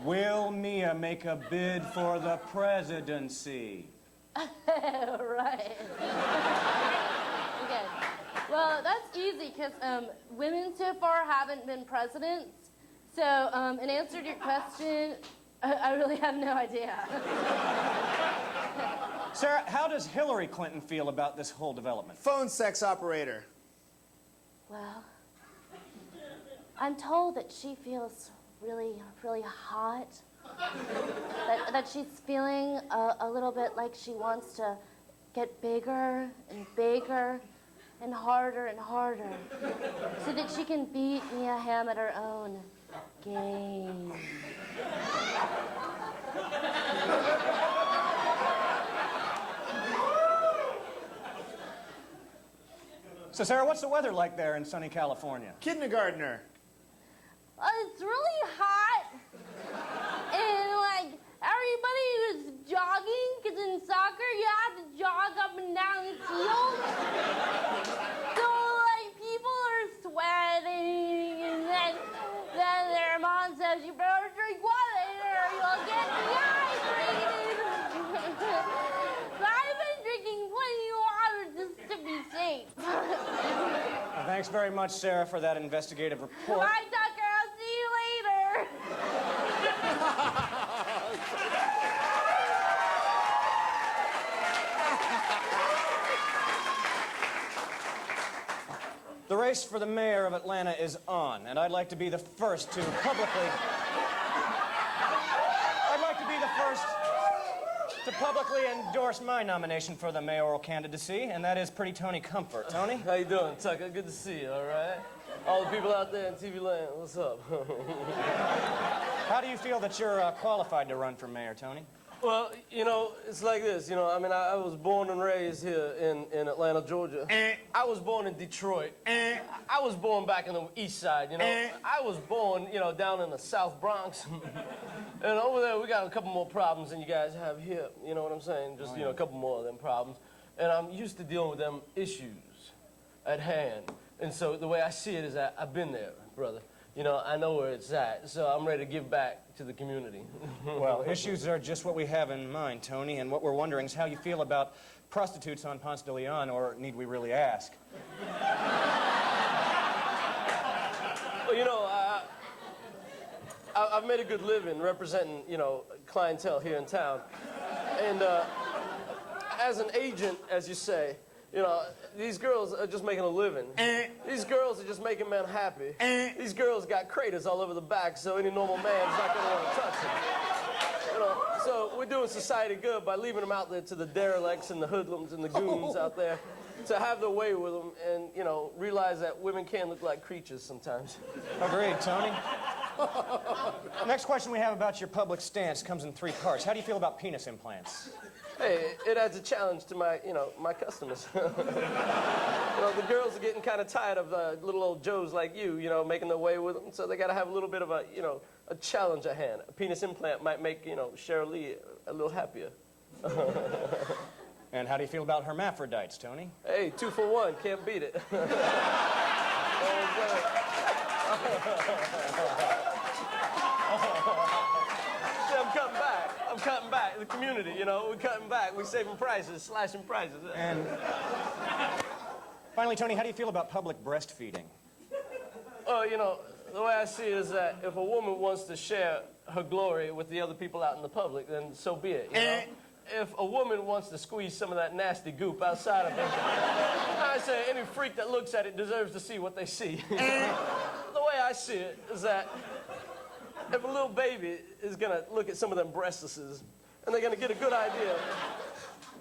Will Mia make a bid for the presidency? Right. Okay. Well, that's easy because women so far haven't been presidents. So, in answer to your question, I really have no idea. Sarah, how does Hillary Clinton feel about this whole development? Phone sex operator. Well, I'm told that she feels really, really hot. That she's feeling a little bit like she wants to get bigger and bigger and harder, so that she can beat Mia Hamm at her own game. So, Sarah, what's the weather like there in sunny California? Kindergartner. It's really hot, and like everybody was jogging, because in soccer you have to jog up and down the field. So like people are sweating, and then their mom says, "You better drink water or you'll get dehydrated." So I've been drinking plenty of water just to be safe. Well, thanks very much, Sarah, for that investigative report. Bye, Tucker. I'll see you later. The race for the mayor of Atlanta is on, and I'd like to be the first to publicly endorse my nomination for the mayoral candidacy, and that is Pretty Tony Comfort. Tony? How you doing, Tucker? Good to see you, all right? All the people out there in TV land, what's up? How do you feel that you're qualified to run for mayor, Tony? Well, you know, it's like this, you know, I mean, I was born and raised here in Atlanta, Georgia. I was born in Detroit. I was born back in the east side, you know. I was born, you know, down in the South Bronx. And over there, we got a couple more problems than you guys have here, you know what I'm saying? Just, you know, a couple more of them problems. And I'm used to dealing with them issues at hand. And so the way I see it is that I've been there, brother. You know, I know where it's at, so I'm ready to give back to the community. Well, issues are just what we have in mind, Tony, and what we're wondering is how you feel about prostitutes on Ponce de Leon, or need we really ask? Well, you know, I've made a good living representing, you know, clientele here in town. And as an agent, as you say, You know, these girls are just making a living. These girls are just making men happy. These girls got craters all over the back, so any normal man's not gonna want to touch them. You know, so we're doing society good by leaving them out there to the derelicts and the hoodlums and the goons out there to have their way with them and, you know, realize that women can look like creatures sometimes. Agreed, Tony. Next question we have about your public stance comes in 3 parts. How do you feel about penis implants? Hey, it adds a challenge to my, you know, my customers. You know, the girls are getting kind of tired of little old Joes like you know, making their way with them. So they got to have a little bit of a, you know, a challenge at hand. A penis implant might make, you know, Cheryl Lee a little happier. And how do you feel about hermaphrodites, Tony? Hey, 2 for 1, can't beat it. I'm cutting back. The community, you know, we're cutting back. We're saving prices, slashing prices. And finally, Tony, how do you feel about public breastfeeding? Oh, you know, the way I see it is that if a woman wants to share her glory with the other people out in the public, then so be it, you know? If a woman wants to squeeze some of that nasty goop outside of her, I say any freak that looks at it deserves to see what they see. The way I see it is that if a little baby is gonna look at some of them breastises and they're gonna get a good idea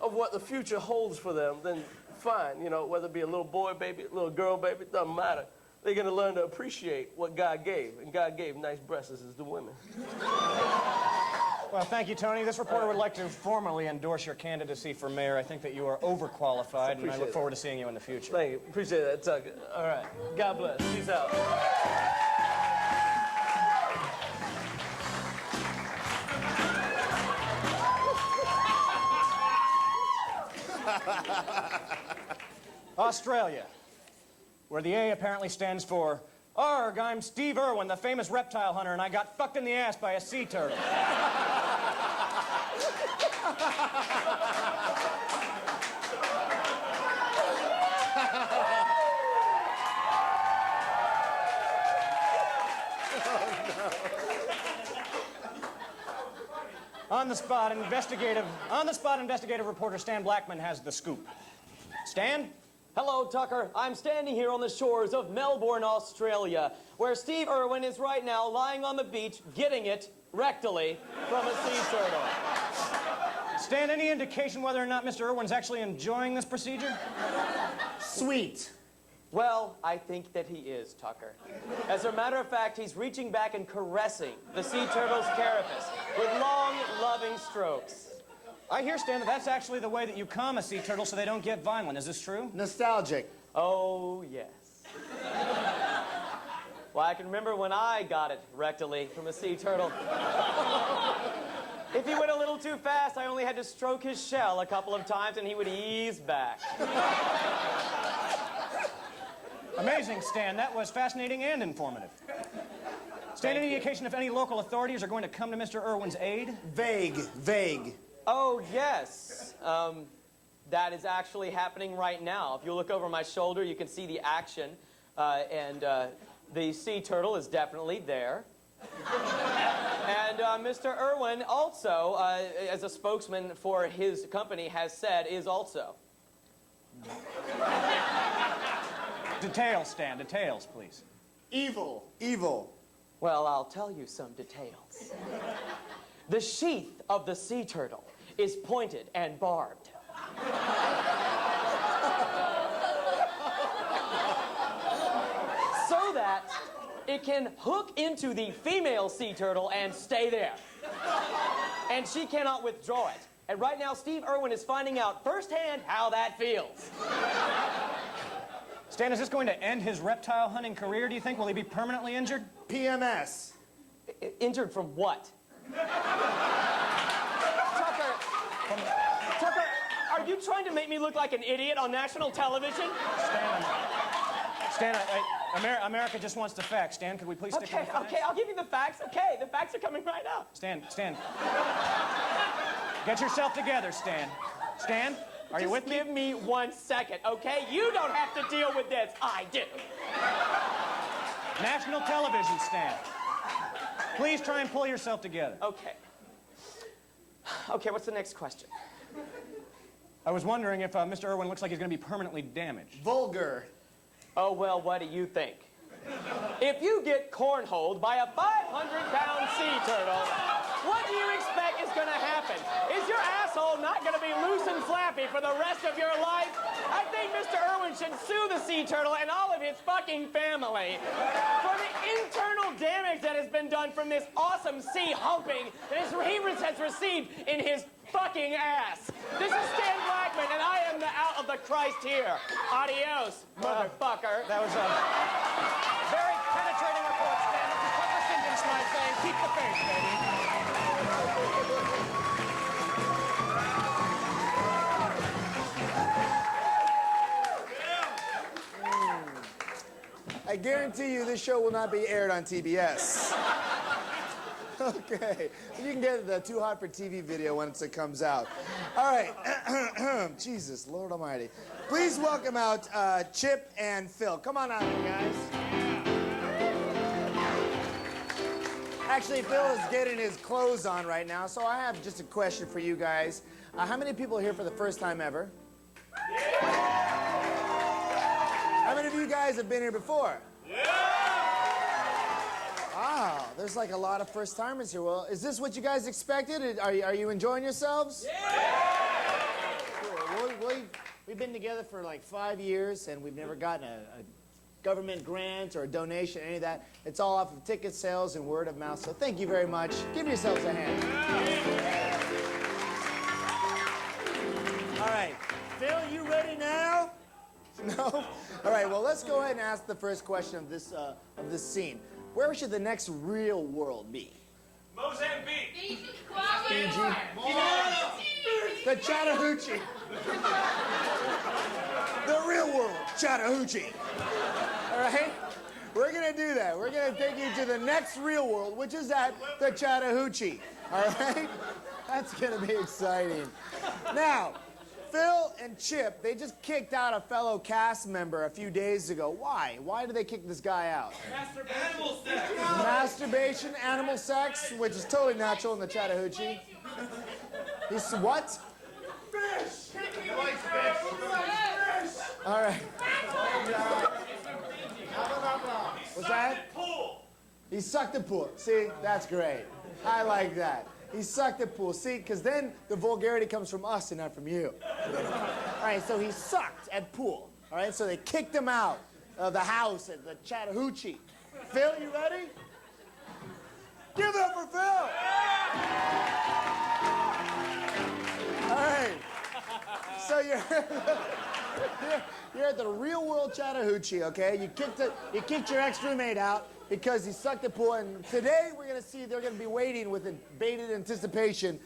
of what the future holds for them, then fine, you know, whether it be a little boy baby, a little girl baby, it doesn't matter. They're gonna learn to appreciate what God gave, and God gave nice breastises to women. Well, thank you, Tony. This reporter would like to formally endorse your candidacy for mayor. I think that you are overqualified, and I look forward to seeing you in the future. Thank you. Appreciate that, Tucker. All right. God bless. Peace out. Australia, where the A apparently stands for, Arg, I'm Steve Irwin, the famous reptile hunter, and I got fucked in the ass by a sea turtle. On the spot, investigative reporter Stan Blackman has the scoop. Stan? Hello, Tucker. I'm standing here on the shores of Melbourne, Australia, where Steve Irwin is right now lying on the beach getting it rectally from a sea turtle. Stan, any indication whether or not Mr. Irwin's actually enjoying this procedure? Sweet. Well, I think that he is, Tucker. As a matter of fact, he's reaching back and caressing the sea turtle's carapace with long, loving strokes. I hear, Stan, that that's actually the way that you calm a sea turtle so they don't get violent. Is this true? Nostalgic. Oh, yes. Well, I can remember when I got it rectally from a sea turtle. If he went a little too fast, I only had to stroke his shell a couple of times and he would ease back. Amazing, Stan. That was fascinating and informative. Stan, any indication if any local authorities are going to come to Mr. Irwin's aid? Vague. Oh, yes. That is actually happening right now. If you look over my shoulder, you can see the action. The sea turtle is definitely there. And Mr. Irwin also, as a spokesman for his company, has said is also. Details, Stan. Details, please. Evil. Well, I'll tell you some details. The sheath of the sea turtle is pointed and barbed. So that it can hook into the female sea turtle and stay there. And she cannot withdraw it. And right now, Steve Irwin is finding out firsthand how that feels. Stan, is this going to end his reptile hunting career, do you think? Will he be permanently injured? PMS. Injured from what? Tucker, are you trying to make me look like an idiot on national television? Stan, America just wants the facts. Stan, could we please stick to the facts? Okay, I'll give you the facts. Okay, the facts are coming right up. Stan. Get yourself together, Stan. Stan, are you with me? Just give me 1 second, okay? You don't have to deal with this. I do. National television, Stan. Please try and pull yourself together. Okay. Okay, what's the next question? I was wondering if Mr. Irwin looks like he's going to be permanently damaged. Vulgar. Oh, well, what do you think? If you get cornholed by a 500-pound sea turtle, what do you expect is going to happen? Is your asshole not going to be loose and flappy for the rest of your life? I think Mr. Irwin should sue the sea turtle and all of his fucking family for the internal damage that has been done from this awesome sea humping that he has received in his fucking ass. This is Stan Blackman, and I am the out of the Christ here. Adios, motherfucker. That was a very penetrating report, Stan. If you cover sentence, my thing, keep the faith, baby. I guarantee you this show will not be aired on TBS. Okay. You can get the Too Hot for TV video once it comes out. All right. Jesus, Lord Almighty. Please welcome out Chip and Phil. Come on out here, guys. Actually, Phil is getting his clothes on right now, so I have just a question for you guys. How many people are here for the first time ever? How many of you guys have been here before? Wow, there's like a lot of first-timers here. Well, is this what you guys expected? Are you enjoying yourselves? Yeah! Cool. We've been together for like 5 years, and we've never gotten a government grant or a donation, any of that. It's all off of ticket sales and word of mouth, so thank you very much. Give yourselves a hand. All right. Phil, you ready now? No? All right, well, let's go ahead and ask the first question of this scene. Where should the next real world be? Mozambique. Fiji. The Chattahoochee. The real world, Chattahoochee. All right? We're going to do that. We're going to take you to the next real world, which is at the Chattahoochee. All right? That's going to be exciting. Now, Phil and Chip, they just kicked out a fellow cast member a few days ago. Why? Why did they kick this guy out? Animal sex. Masturbation, animal sex, which is totally natural in the Chattahoochee. He's what? Fish. He likes fish. All right. What's that? Pool. He sucked the pool. See, that's great. I like that. He sucked at pool. See, because then the vulgarity comes from us and not from you. All right, so he sucked at pool. All right, so they kicked him out of the house at the Chattahoochee. Phil, you ready? Give it up for Phil. All right. So you're at the real world Chattahoochee, okay? You kicked your ex-roommate out because he sucked at pool, and today we're gonna see they're gonna be waiting with bated anticipation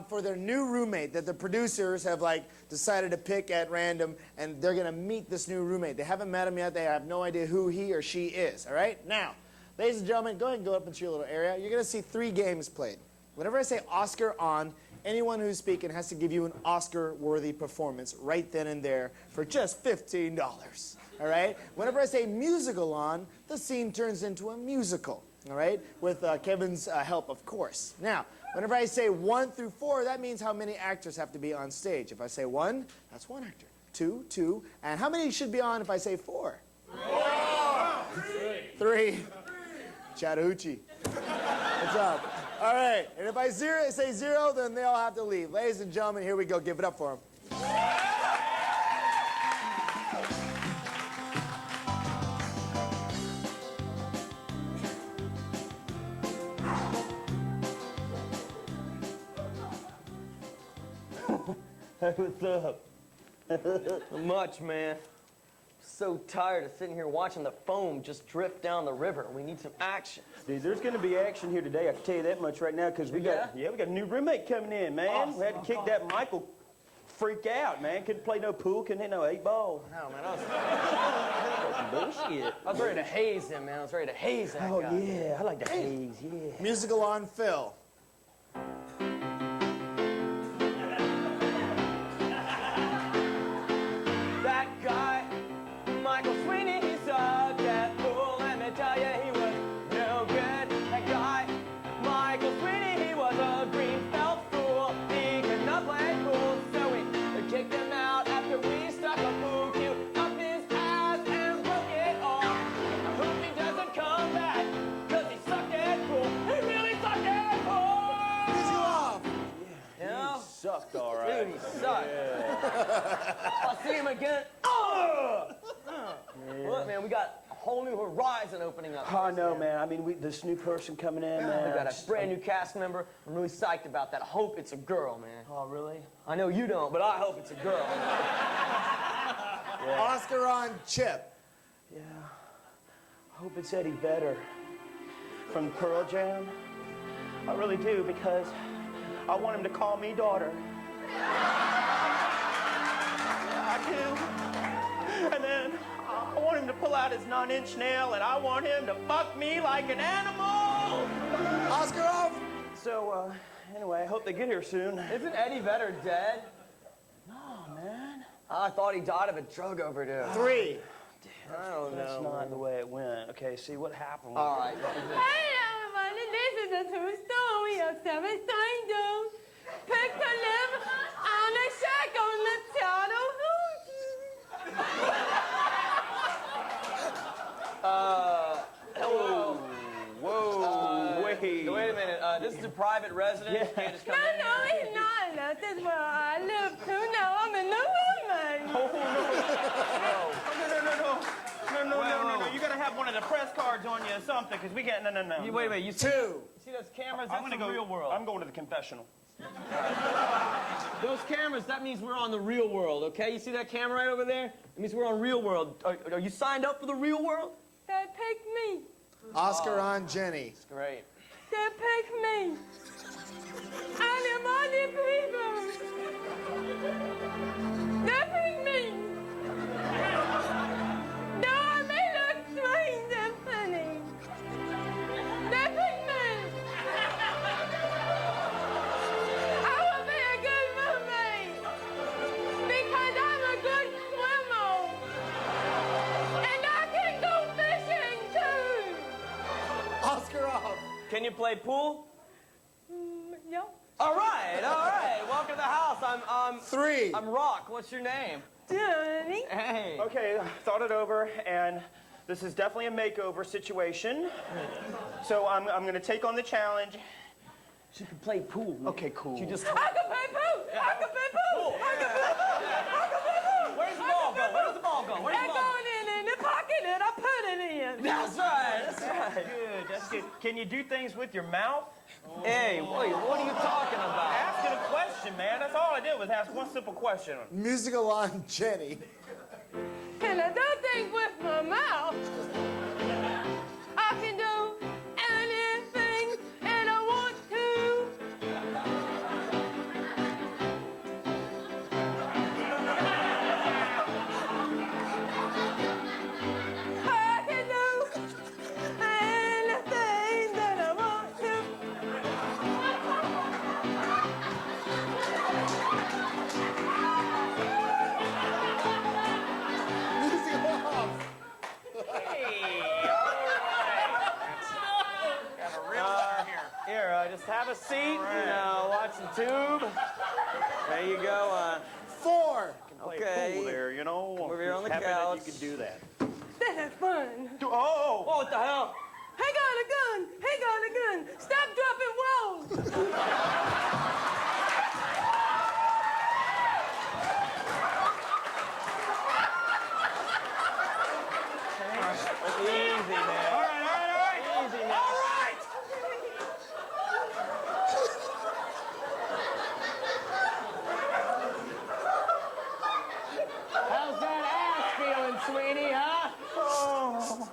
for their new roommate that the producers have decided to pick at random, and they're gonna meet this new roommate. They haven't met him yet. They have no idea who he or she is. All right. Now, ladies and gentlemen, go ahead and go up into your little area. You're gonna see 3 games played. Whenever I say Oscar on, anyone who's speaking has to give you an Oscar-worthy performance right then and there for just $15. All right? Whenever I say musical on, the scene turns into a musical. All right? With Kevin's help, of course. Now, whenever I say 1 through 4, that means how many actors have to be on stage. If I say 1, that's 1 actor. 2, 2. And how many should be on if I say 4? 3. Chattahoochee. What's up? All right. And if I say 0, then they all have to leave. Ladies and gentlemen, here we go. Give it up for them. Hey, what's up? Much, man. So tired of sitting here watching the foam just drift down the river. We need some action. Dude, there's going to be action here today. I can tell you that much right now because we got a new roommate coming in, man. Awesome. We had to kick that Michael freak out, man. Couldn't play no pool, couldn't hit no 8 ball. No, man, bullshit. I was ready to haze him, man. I was ready to haze that guy. Oh, yeah. I like the haze, yeah. Musical on Phil. That guy, Michael Sweeney, he sucked at pool. Let me tell you, he was no good. That guy, Michael Sweeney, he was a green felt fool. He could not play pool, so we kicked him If I see him again, Look, man, we got a whole new horizon opening up. Oh, no, man. I mean, this new person coming in, man. We got a brand new cast member. I'm really psyched about that. I hope it's a girl, man. Oh, really? I know you don't, but I hope it's a girl. Yeah. Oscar on Chip. Yeah. I hope it's Eddie Vedder from Pearl Jam. I really do, because I want him to call me daughter. Yeah, I do. And then I want him to pull out his 9-inch nail, and I want him to fuck me like an animal. Oscar off. So, anyway, I hope they get here soon. Isn't Eddie Vedder dead? No, man. I thought he died of a drug overdose. 3. I don't know. That's not the way it went. Okay, see what happened. All right. Hey, everybody, this is a true story of 7 strangers picked to live on a shack on the Chattahoochee. Wait a minute. This is a private residence. You can't just come in No, here. it's not. This is where I live too now. I'm in the roommate. No. You gotta have one of the press cards on you or something, because we can't. No. Wait. You see, 2. you see those cameras? That's the real world. I'm going to the confessional. Those cameras, that means we're on the real world, okay? You see that camera right over there? It means we're on real world. Are you signed up for the real world? They picked me. Oscar on Jenny. That's great. They picked me. And the money people. They picked me. Though I may look strange and funny. They picked me. I will be a good roommate. Because I'm a good swimmer. And I can go fishing too. Oscar off. Can you play pool? Yeah. All right. Welcome to the house. I'm 3. I'm Rock. What's your name? Johnny. Hey. Okay, thought it over, and this is definitely a makeover situation. So I'm going to take on the challenge. She can play pool. Okay, cool. She just. I can play pool. I can play pool. I can play pool. I can play pool. Where's the ball go? Where does the ball go? Where's the It's ball go? going in the pocket and I put it in. That's right. Good, that's good. Can you do things with your mouth? Hey, wait, what are you talking about? Asking a question, man. That's all I did was ask one simple question. Musical on Jenny. Can I do things with my mouth? I can do anything and I want to. I can do anything that I want to. Musical off. Here, just have a seat and watch the tube. There you go. 4. Okay. Cool there, you know. Over here on the Happy couch. that you can do that. This is fun. Oh! What the hell? He got a gun. He got a gun. Stop dropping walls. Easy, man. All right. Easy, man. All right. How's that ass feeling, sweetie, huh?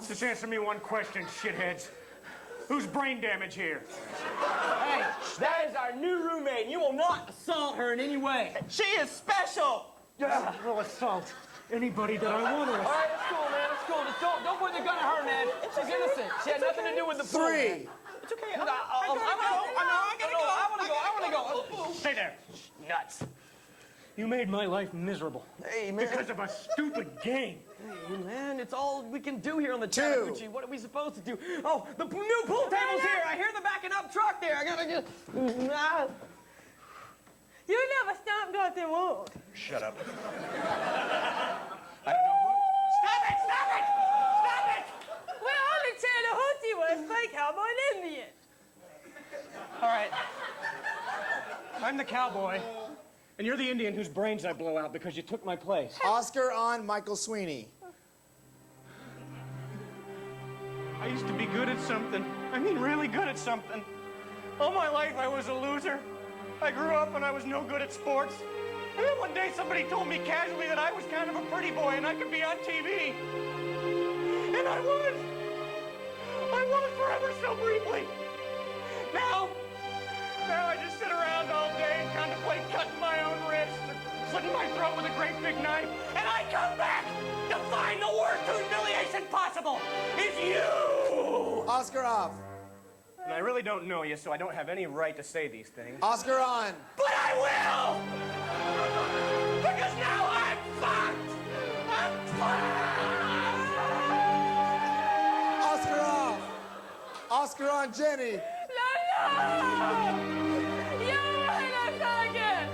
Just answer me one question, shitheads. Who's brain damage here? Hey, that is our new roommate. You will not assault her in any way. She is special. Yeah, I'll assault anybody that I want to All assault. right, it's cool, man. It's cool. Just don't point the gun at her, man. She's innocent. She had nothing to do with the pool, 3. man. It's okay. I want to go. Stay there. Nuts. You made my life miserable. Hey, man. Because of a stupid game. Hey, man, it's all we can do here on the Chattahoochee. What are we supposed to do? Oh, the new pool table's here. I hear the backing up truck there. I gotta get. You never stopped nothing wrong. Shut up. Stop it! Well, all the Chattahoochee was fake cowboy and Indian. All right. I'm the cowboy, And you're the Indian whose brains I blow out because you took my place. Oscar on Michael Sweeney. I used to be good at something. I mean, really good at something. All my life I was a loser. I grew up and I was no good at sports. And then one day somebody told me casually that I was kind of a pretty boy and I could be on TV. And I was. I was forever so briefly. Now I just sit around all day and contemplate cutting my own wrist or slitting my throat with a great big knife. And I come back to find the worst humiliation possible is you! Oscar off. And I really don't know you, so I don't have any right to say these things. Oscar on. But I will! Because now I'm fucked! I'm fucked! Oscar off. Oscar on Jenny. No! You ain't a target!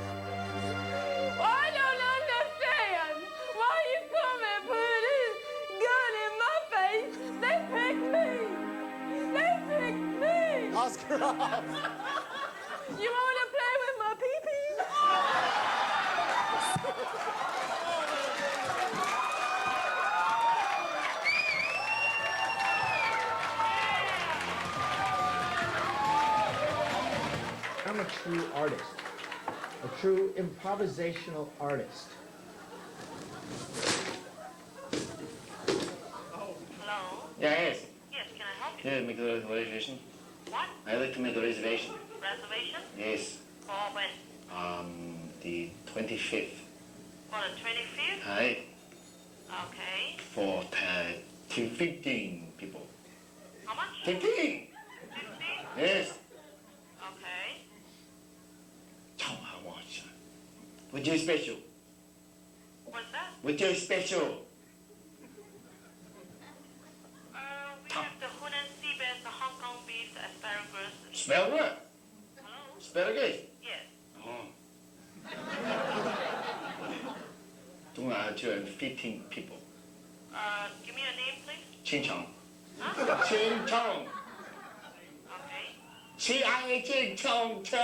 I don't understand why you come and put this gun in my face. They picked me! They picked me! Oscar off. You wanna play with my pee-pee? I'm a true artist, a true improvisational artist. Hello? Yes. Yes, can I help you? Can I make a reservation? What? I'd like to make a reservation. Reservation? Yes. For when? The 25th. For the 25th? Right? Okay. For 15 people. How much? 15! 15? Yes. Okay. How much? What's your special? What's that? What's your special? We have the Hunan sea bass, the Hong Kong beef, the asparagus. Spell what? Hello? Asparagus? Yes. Oh. 总共就 15 people. Give me a name, please. Ching Chong. Huh? Ching Chong. Okay. Ching Chong Chong.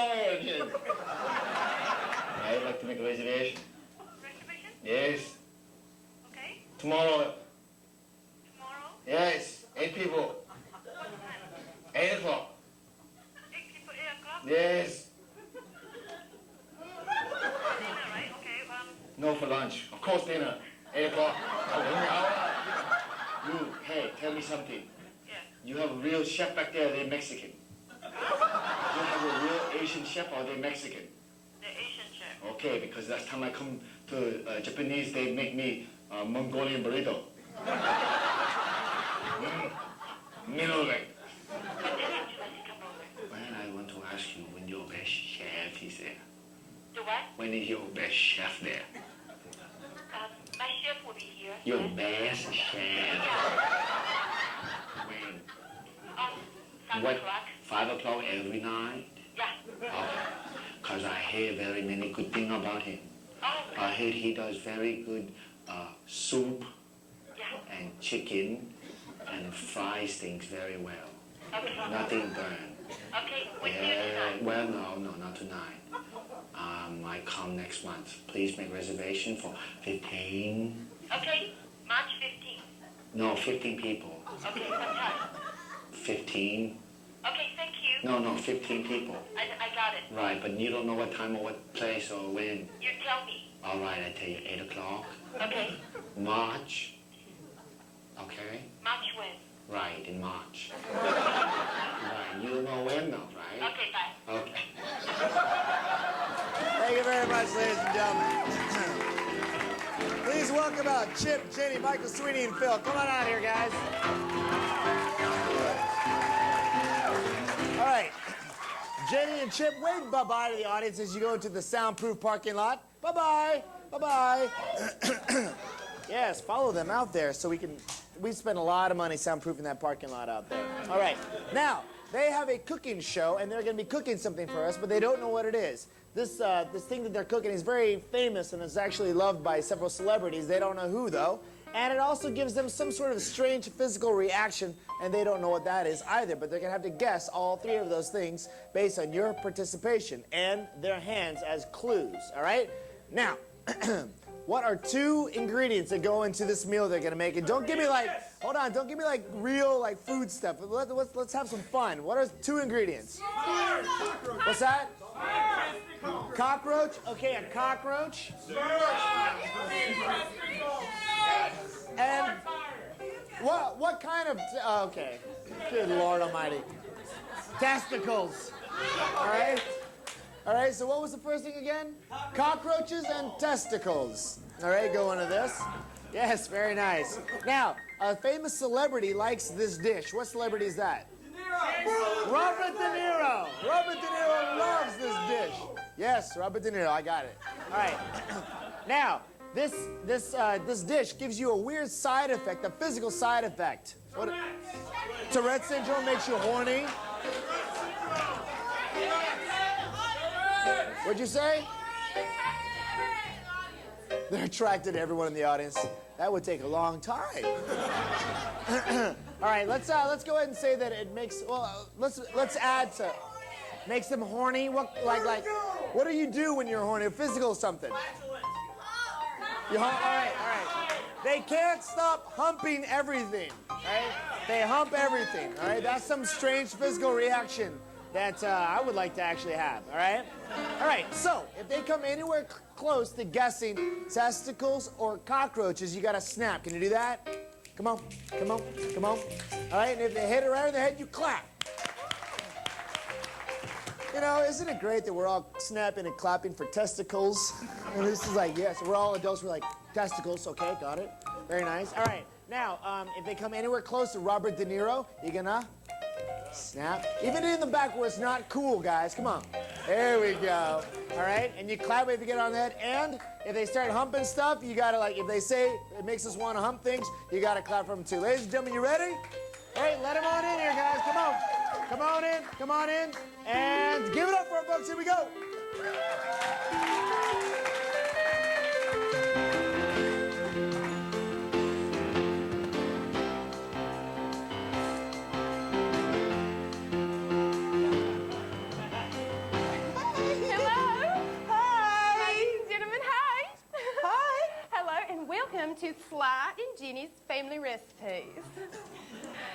I'd like to make a reservation. Reservation? Yes. Okay. Tomorrow. Tomorrow? Yes. 8 people. What time? 8 o'clock. 8 people, 8 o'clock? Yes. Dinner, right? Okay. No for lunch. Of course dinner. 8 o'clock. Hey, tell me something. Yeah. You have a real chef back there, they're Mexican. You have a real Asian chef or they're Mexican? The Asian chef. Okay, because last time I come to Japanese, they make me Mongolian burrito. Middle leg. But they have to come over. When I want to ask you, when your best chef is there? The what? When is your best chef there? My chef will be here. Your best chef. When? 5 What? o'clock. 5 o'clock every night? Yeah. Okay. Because I hear very many good things about him. Oh. I heard he does very good soup and chicken and fries things very well. Okay. Nothing burned. Okay, we'll see you tonight. Well, no, not tonight. I come next month. Please make reservation for 15. Okay, March 15th. No, 15 people. Okay, what time? 15. Okay, thank you. No, 15 people. I got it. Right, but you don't know what time or what place or when. You tell me. All right, I tell you, 8 o'clock. Okay. March. Okay? March when? Right, in March. Right, you don't know when though, right? Okay, bye. Okay. Thank you very much, ladies and gentlemen. Please welcome out Chip, Jenny, Michael Sweeney, and Phil. Come on out here, guys. All right. Jenny and Chip, wave bye-bye to the audience as you go into the soundproof parking lot. Bye-bye. Bye-bye. Yes, follow them out there so we spend a lot of money soundproofing that parking lot out there. All right. Now, they have a cooking show, and they're going to be cooking something for us, but they don't know what it is. This thing that they're cooking is very famous and is actually loved by several celebrities. They don't know who, though. And it also gives them some sort of strange physical reaction, and they don't know what that is either, but they're gonna have to guess all three of those things based on your participation and their hands as clues, all right? Now, what are 2 ingredients that go into this meal they're gonna make? And don't give me like, hold on, don't give me like real like food stuff. Let's have some fun. What are 2 ingredients? What's that? Cockroach? Okay, a cockroach. And what kind of, okay, good Lord Almighty. Testicles, all right? All right, so what was the first thing again? Cockroaches and testicles. All right, go into this. Yes, very nice. Now, a famous celebrity likes this dish. What celebrity is that? Robert De Niro. Robert De Niro loves this dish. Yes, Robert De Niro, I got it. All right. Now, this dish gives you a weird side effect, a physical side effect. What? Tourette syndrome makes you horny. What'd you say? They're attracted to everyone in the audience. That would take a long time. All right, let's go ahead and say that it makes. Well, let's add to makes them horny. What what do you do when you're horny? Physical something. All right. They can't stop humping everything. Right? They hump everything. All right, that's some strange physical reaction that I would like to actually have. All right. All right. So if they come anywhere close to guessing testicles or cockroaches, you gotta snap. Can you do that? Come on. All right. And if they hit it right in the head, you clap. You know, isn't it great that we're all snapping and clapping for testicles? And this is like, yes, we're all adults. We're like, testicles, okay, got it. Very nice. All right, now, if they come anywhere close to Robert De Niro, you're gonna snap. Even in the back where it's not cool, guys, come on. There we go. All right, and you clap if you get on the head. And if they start humping stuff, you gotta if they say it makes us wanna hump things, you gotta clap for them too. Ladies and gentlemen, you ready? All right, let them on in here, guys, come on. Come on in, and give it up for our folks. Here we go. Welcome to Sly and Jenny's Family Recipes.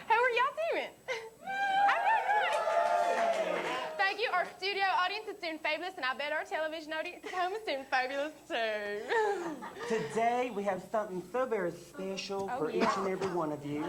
How are y'all doing? Thank you. Our studio audience is doing fabulous, and I bet our television audience at home is doing fabulous too. Today we have something so very special for each and every one of you.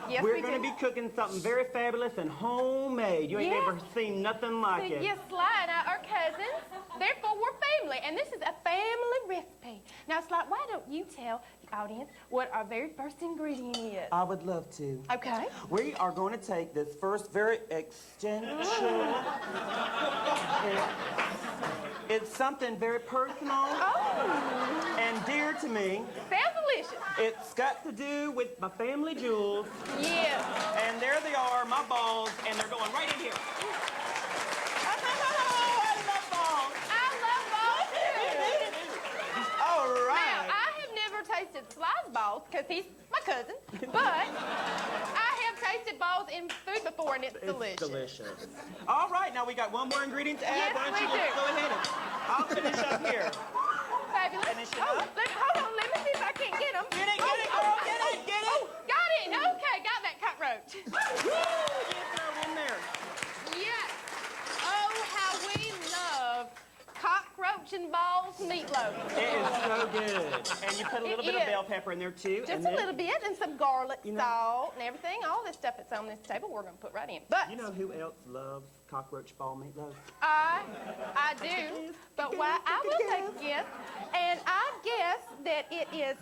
Yes, We're going to be cooking something very fabulous and homemade. You ain't never seen nothing like it. Yes, Sly and I are cousins. Therefore, we're family, and this is a family recipe. Now, Sly, why don't you tell the audience what our very first ingredient is? I would love to. Okay. We are going to take this first very essential. It's something very personal and dear to me. Sounds delicious. It's got to do with my family jewels. Yeah. And there they are, my balls, and they're going right in here. Tasted Sly's balls because he's my cousin, but I have tasted balls in food before and it's delicious. Delicious. All right, now we got one more ingredient to add. Yes, Why don't we you do. go ahead and I'll finish up here. Fabulous. Finish it hold up. on, let me see if I can't get them. Get it, girl, get it. Oh, got it. Okay, got that cockroach. Woo! Get her in there. Yes. Oh, how we love cockroach and balls meatloaf. It is so good. And you put a little bit of bell pepper in there too. Just a little bit, and some garlic, salt, and everything. All this stuff that's on this table, we're going to put right in. But you know who else loves cockroach ball meatloaf? I do. But why? I will take a guess, and I guess that it is.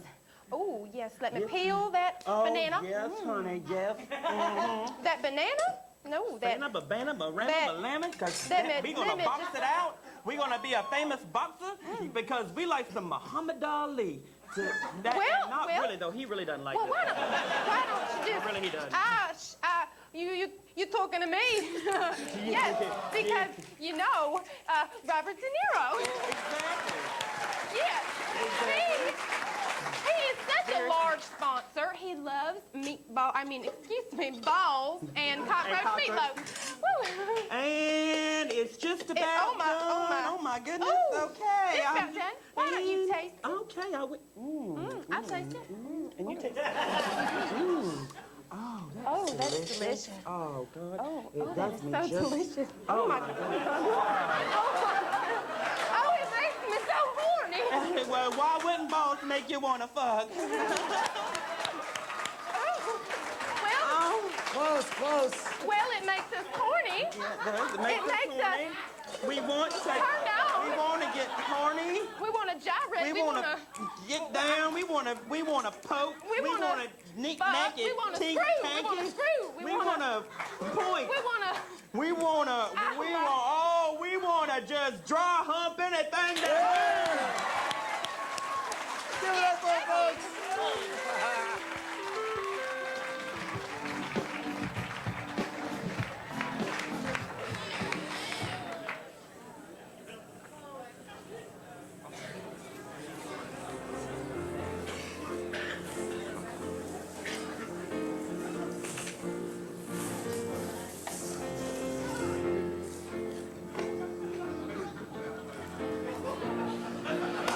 Oh yes, let me peel that banana. Oh yes, honey, yes. Mm-hmm. That banana? No, that. Banana, lemon, because we're going to box it out. We're going to be a famous boxer because we like some Muhammad Ali. Really, though. He really doesn't like well, that. Why don't you just... Really, he doesn't. You talking to me? Yes, because, you know, Robert De Niro. Exactly. Yes. He is balls and cockroach meatloaf. Woo. And it's just about done. Oh my goodness. Ooh, okay. It's about done. Why don't you taste it? Okay, I will. I'll taste it. And you taste it. Oh, that's delicious. Oh, God. Oh, that is so delicious. Oh, my God. Oh, it makes me so horny. Well, why wouldn't balls make you want to fuck? Close. Well, it makes us horny. It makes us We want to turn on. We want to get horny. We want to gyrate. We want to get down. We want to poke. We want to knick-knack it. We want to screw. We want to screw. We want to point. We want to. We want to just dry hump anything that. Give it up, folks.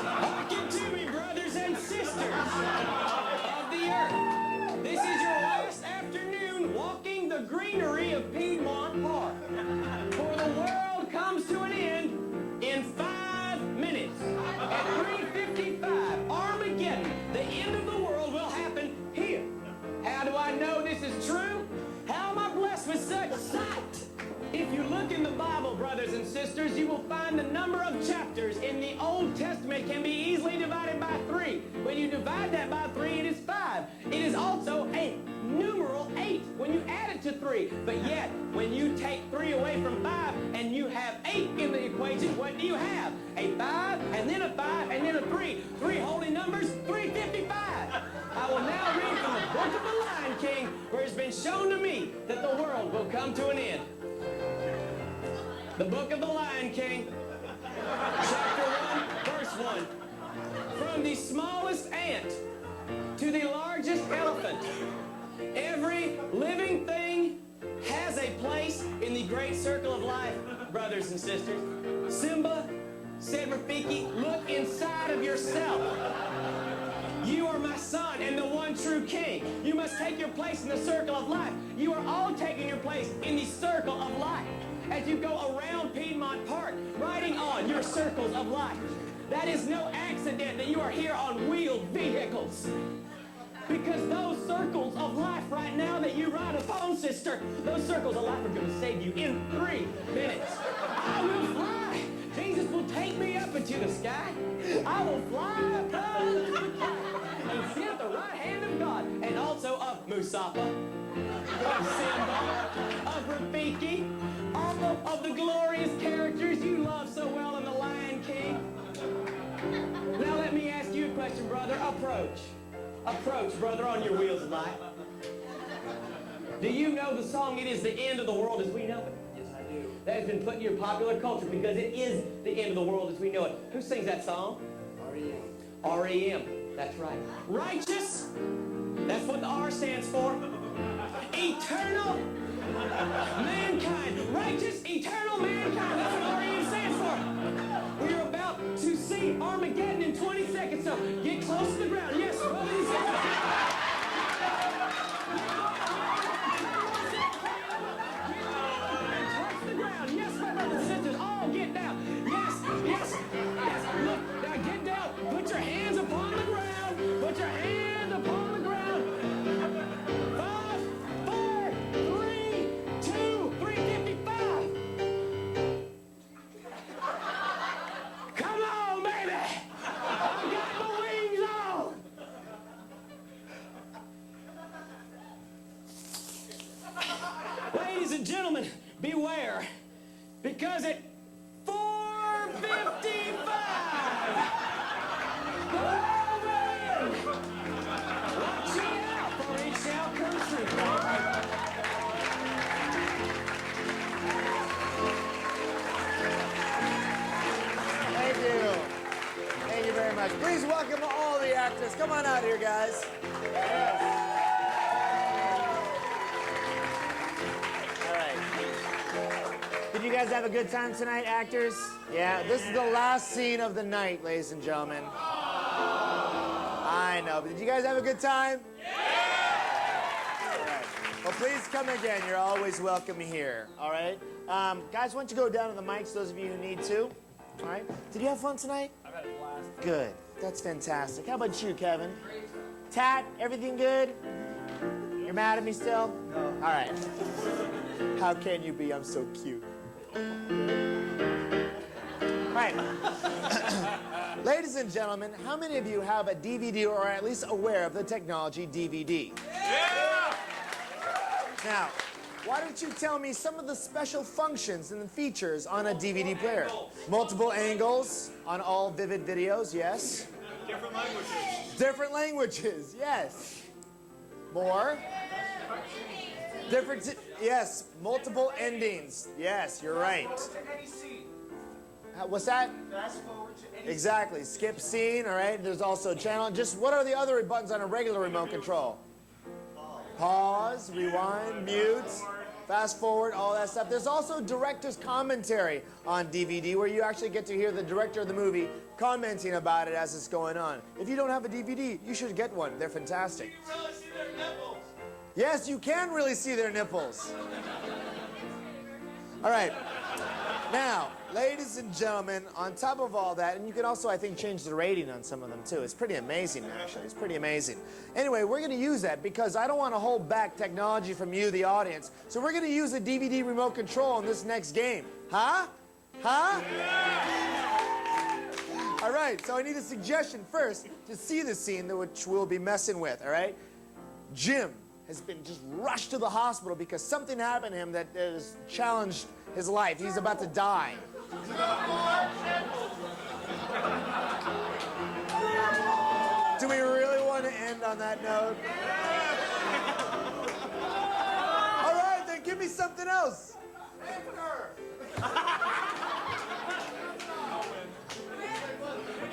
Hearken to me, brothers and sisters of the earth. This is your last afternoon walking the greenery of Piedmont Park. For the world comes to an end in 5 minutes. At 3:55, Armageddon, the end of the world, will happen here. How do I know this is true? How am I blessed with such sight? If you look in the Bible, brothers and sisters, you will find the number of chapters in the Old Testament can be easily divided by 3. When you divide that by 3, it is 5. It is also a numeral 8 when you add it to 3. But yet, when you take 3 away from 5 and you have 8 in the equation, what do you have? A 5, and then a 5, and then a 3. 3 holy numbers, 355. I will now read from the book of the Lion King, where it's been shown to me that the world will come to an end. The book of the Lion King, chapter 1, verse 1. From the smallest ant to the largest elephant, every living thing has a place in the great circle of life, brothers and sisters. Simba said, Rafiki, look inside of yourself. You are my son and the one true king. You must take your place in the circle of life. You are all taking your place in the circle of life. As you go around Piedmont Park, riding on your circles of life. That is no accident that you are here on wheeled vehicles. Because those circles of life right now that you ride upon, sister, those circles of life are going to save you in 3 minutes. I will fly. Jesus will take me up into the sky. I will fly above and sit at the right hand of God, and also of Mustafa, of Simba, of Rafiki, of the glorious characters you love so well in The Lion King. Now let me ask you a question, brother. Approach. Approach, brother, on your wheels of life. Do you know the song, It Is the End of the World as We Know It? Yes, I do. That has been put in your popular culture because it is the end of the world as we know it. Who sings that song? R.E.M. R.E.M. That's right. Righteous. That's what the R stands for. Eternal mankind. Righteous, eternal mankind. That's what R.E.M. stands for. We're about to see Armageddon in 20 seconds, so get close to the ground. Yes, brothers and sisters. Touch the ground. Yes, my brothers and sisters. All get down. Yes, yes, yes. Look, now get down. Put your hands upon the ground. Put your hands upon the ground. 5, 4, 3, 2, 355. Come on, baby. I've got my wings on. Ladies and gentlemen, beware. Because at 4:55, watch out, for it shall come true. Thank you. Thank you very much. Please welcome all the actors. Come on out here, guys. Yes. guys have a good time tonight, actors? Yeah, this is the last scene of the night, ladies and gentlemen. I know, but did you guys have a good time? Yeah! All right. Well, please come again. You're always welcome here, all right? Guys, why don't you go down to the mics, those of you who need to, all right? Did you have fun tonight? I've had a blast. Good. That's fantastic. How about you, Kevin? Tat, everything good? You're mad at me still? No. All right. How can you be? I'm so cute. Right. Ladies and gentlemen, how many of you have a DVD or are at least aware of the technology DVD? Yeah! Now, why don't you tell me some of the special functions and the features on a DVD player? Multiple angles on all vivid videos, yes. Different languages. Different languages, yes. More? Yes, multiple endings. Yes, you're right. What's that? Fast forward to any Exactly. Skip scene, all right? There's also channel. Just what are the other buttons on a regular remote control? Pause, rewind, mute, fast forward, all that stuff. There's also director's commentary on DVD where you actually get to hear the director of the movie commenting about it as it's going on. If you don't have a DVD, you should get one. They're fantastic. You really see their nipples. Yes, you can really see their nipples. All right. Now, ladies and gentlemen, on top of all that, and you can also, I think, change the rating on some of them, too. It's pretty amazing, actually. It's pretty amazing. Anyway, we're going to use that because I don't want to hold back technology from you, the audience. So we're going to use a DVD remote control in this next game. Huh? Huh? Yeah. All right, so I need a suggestion first to see the scene which we'll be messing with, all right? Jim has been just rushed to the hospital because something happened to him that has challenged his life. He's about to die. Do we really want to end on that note? All right, then give me something else.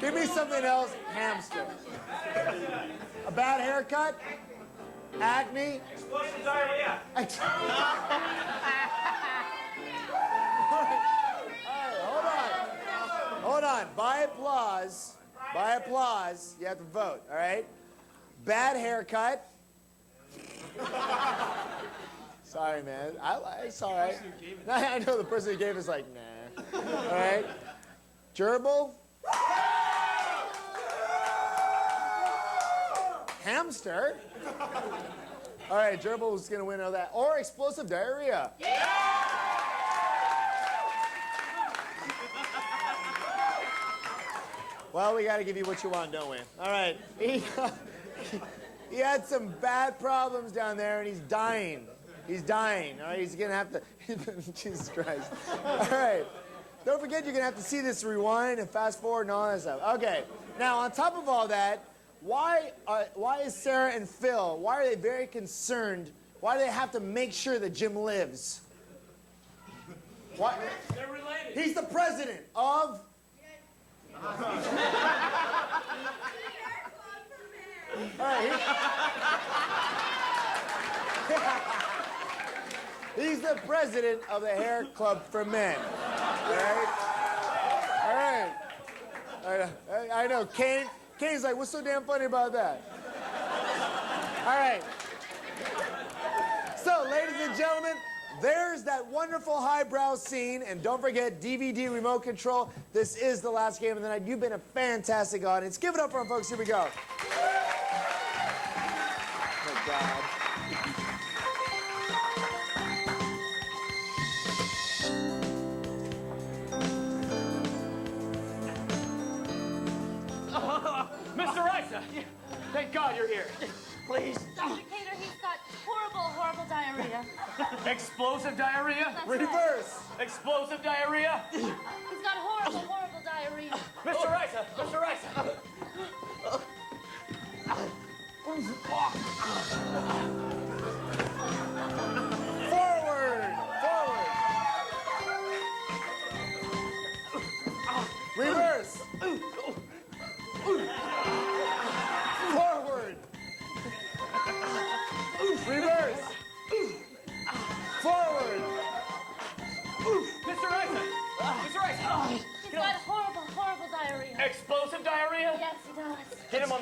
Give me something else. Hamster. A bad haircut? Acne? Explosive diarrhea. Hold on. By applause, you have to vote, all right? Bad haircut. Sorry, man. It's all right. I know the person who gave is like, nah. All right? Gerbil. Hamster. All right, Gerbil was going to win all that. Or explosive diarrhea. Yeah! Well, we got to give you what you want, don't we? All right. He had some bad problems down there, and he's dying. He's dying. All right, he's going to have to... Jesus Christ. All right. Don't forget you're going to have to see this rewind and fast forward and all that stuff. Okay. Now, on top of all that, why is Sarah and Phil, why are they very concerned? Why do they have to make sure that Jim lives? Why? They're related. He's the president of... All right, he's the president of the Hair Club for Men. All right? All right. I know. Kane's like, what's so damn funny about that? All right. So, ladies and gentlemen, there's that wonderful highbrow scene, and don't forget DVD remote control. This is the last game of the night. You've been a fantastic audience. Give it up for them, folks. Here we go. Oh, God. Mr. Reisa, thank God you're here. Please. Dr. Cater, he's got horrible diarrhea. Explosive diarrhea? That's Reverse. Right. Explosive diarrhea? He's got horrible diarrhea. Mr. Reisa, Mr. Reisa. Forward. Reverse. Forward. Reverse. Forward. Mr.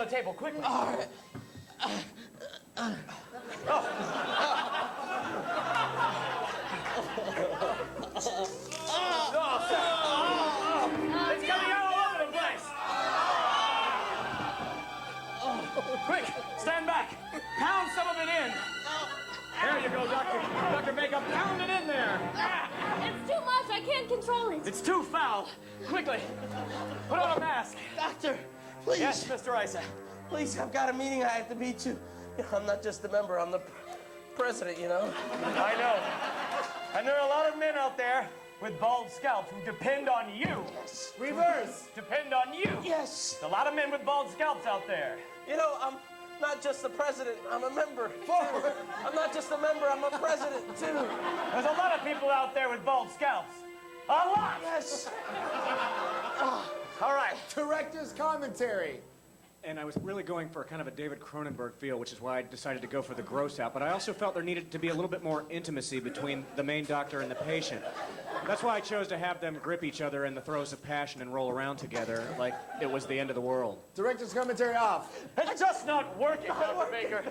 the table, quickly. All right. It's coming out all over the place. Quick, stand back. Pound some of it in. There you go, Doctor. Dr. Baker, pound it in there. It's too much. I can't control it. It's too foul. Quickly, put on a mask. Doctor, please. Yes, Mr. Isa. Please, I've got a meeting I have to be to. I'm not just a member, I'm the president, you know? I know. And there are a lot of men out there with bald scalps who depend on you. Yes. Reverse. Depend on you. Yes. There's a lot of men with bald scalps out there. You know, I'm not just the president, I'm a member. Forward. I'm not just a member, I'm a president, too. There's a lot of people out there with bald scalps. A lot. Yes. All right. Director's commentary. And I was really going for kind of a David Cronenberg feel, which is why I decided to go for the gross out. But I also felt there needed to be a little bit more intimacy between the main doctor and the patient. That's why I chose to have them grip each other in the throes of passion and roll around together like it was the end of the world. Director's commentary off. It's just not working, Dr. Baker.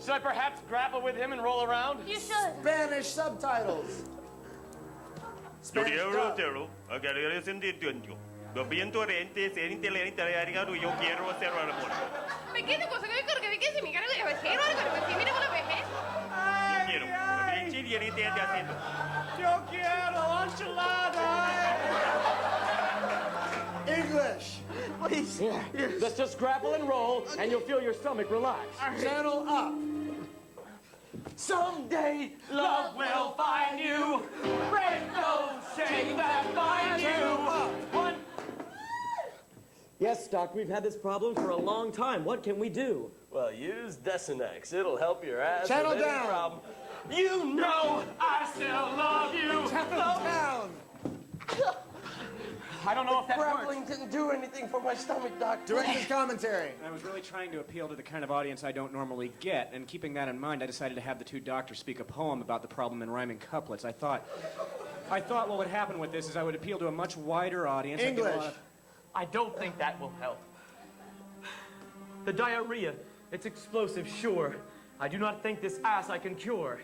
Should I perhaps grapple with him and roll around? You should. Spanish subtitles. Spanish dub. Lo viento rente, se inteligente, arigato, yo quiero hacer el amor. Me quedo con que que se me carga de vejero, que mira con la vejez. Yo quiero. Lo viento y te haciendo. Yo quiero enchilada. English. Please. Yeah. Yes. Let's just grapple and roll, and you'll feel your stomach relax. Channel up. Someday love will find you. Break those chains that bind you. One. Yes, Doc, we've had this problem for a long time. What can we do? Well, use Desenex. It'll help your ass Channel with any down. problem. You know I still love you. Channel down. I don't know if that Grappling works. didn't do anything for my stomach, Doctor. Director's commentary. And I was really trying to appeal to the kind of audience I don't normally get, and keeping that in mind, I decided to have the two doctors speak a poem about the problem in rhyming couplets. I thought what would happen with this is I would appeal to a much wider audience. English. I don't think that will help. The diarrhea, it's explosive, sure. I do not think this ass I can cure.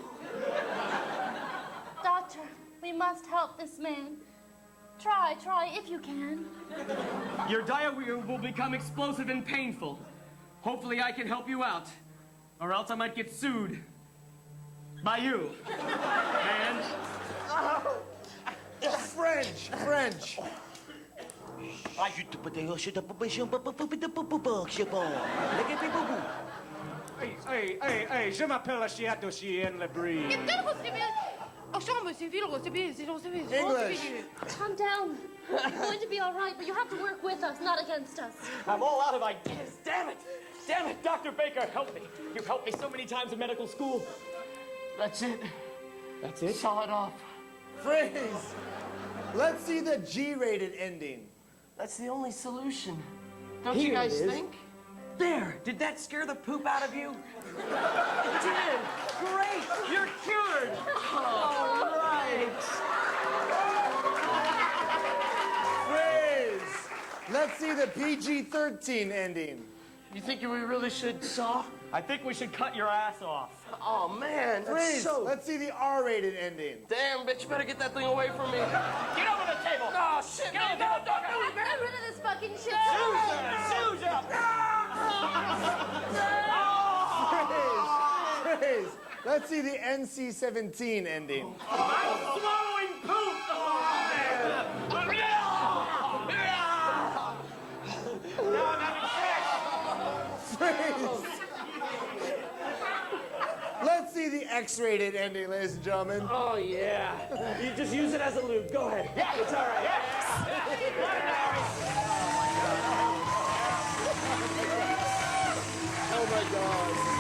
Doctor, we must help this man. Try if you can. Your diarrhea will become explosive and painful. Hopefully I can help you out, or else I might get sued by you. And French. Hey, je m'appelle Chiato Chien Lebris. English. Calm down. You're going to be all right, but you have to work with us, not against us. I'm all out of ideas. Damn it! Damn it, Dr. Baker, help me. You've helped me so many times in medical school. That's it. That's it? Saw it off. Freeze. Let's see the G-rated ending. That's the only solution. Don't Here you guys it is. think? There! Did that scare the poop out of you? It did! Great! You're cured! All right! Freeze. Let's see the PG-13 ending. You think we really should saw? I think we should cut your ass off. Oh, man. That's Freeze. so... Let's see the R-rated ending. Damn, bitch, you better get that thing away from me. Get over the table! Oh, shit. Get over the table! Get rid of this fucking shit. Susan! Freeze. Let's see the NC-17 ending. I'm swallowing poop! Now I'm having sex! Freeze. Let's see the X-rated ending, ladies and gentlemen. Oh, yeah. You just use it as a lube. Go ahead. Yeah, it's all right. Oh, my God.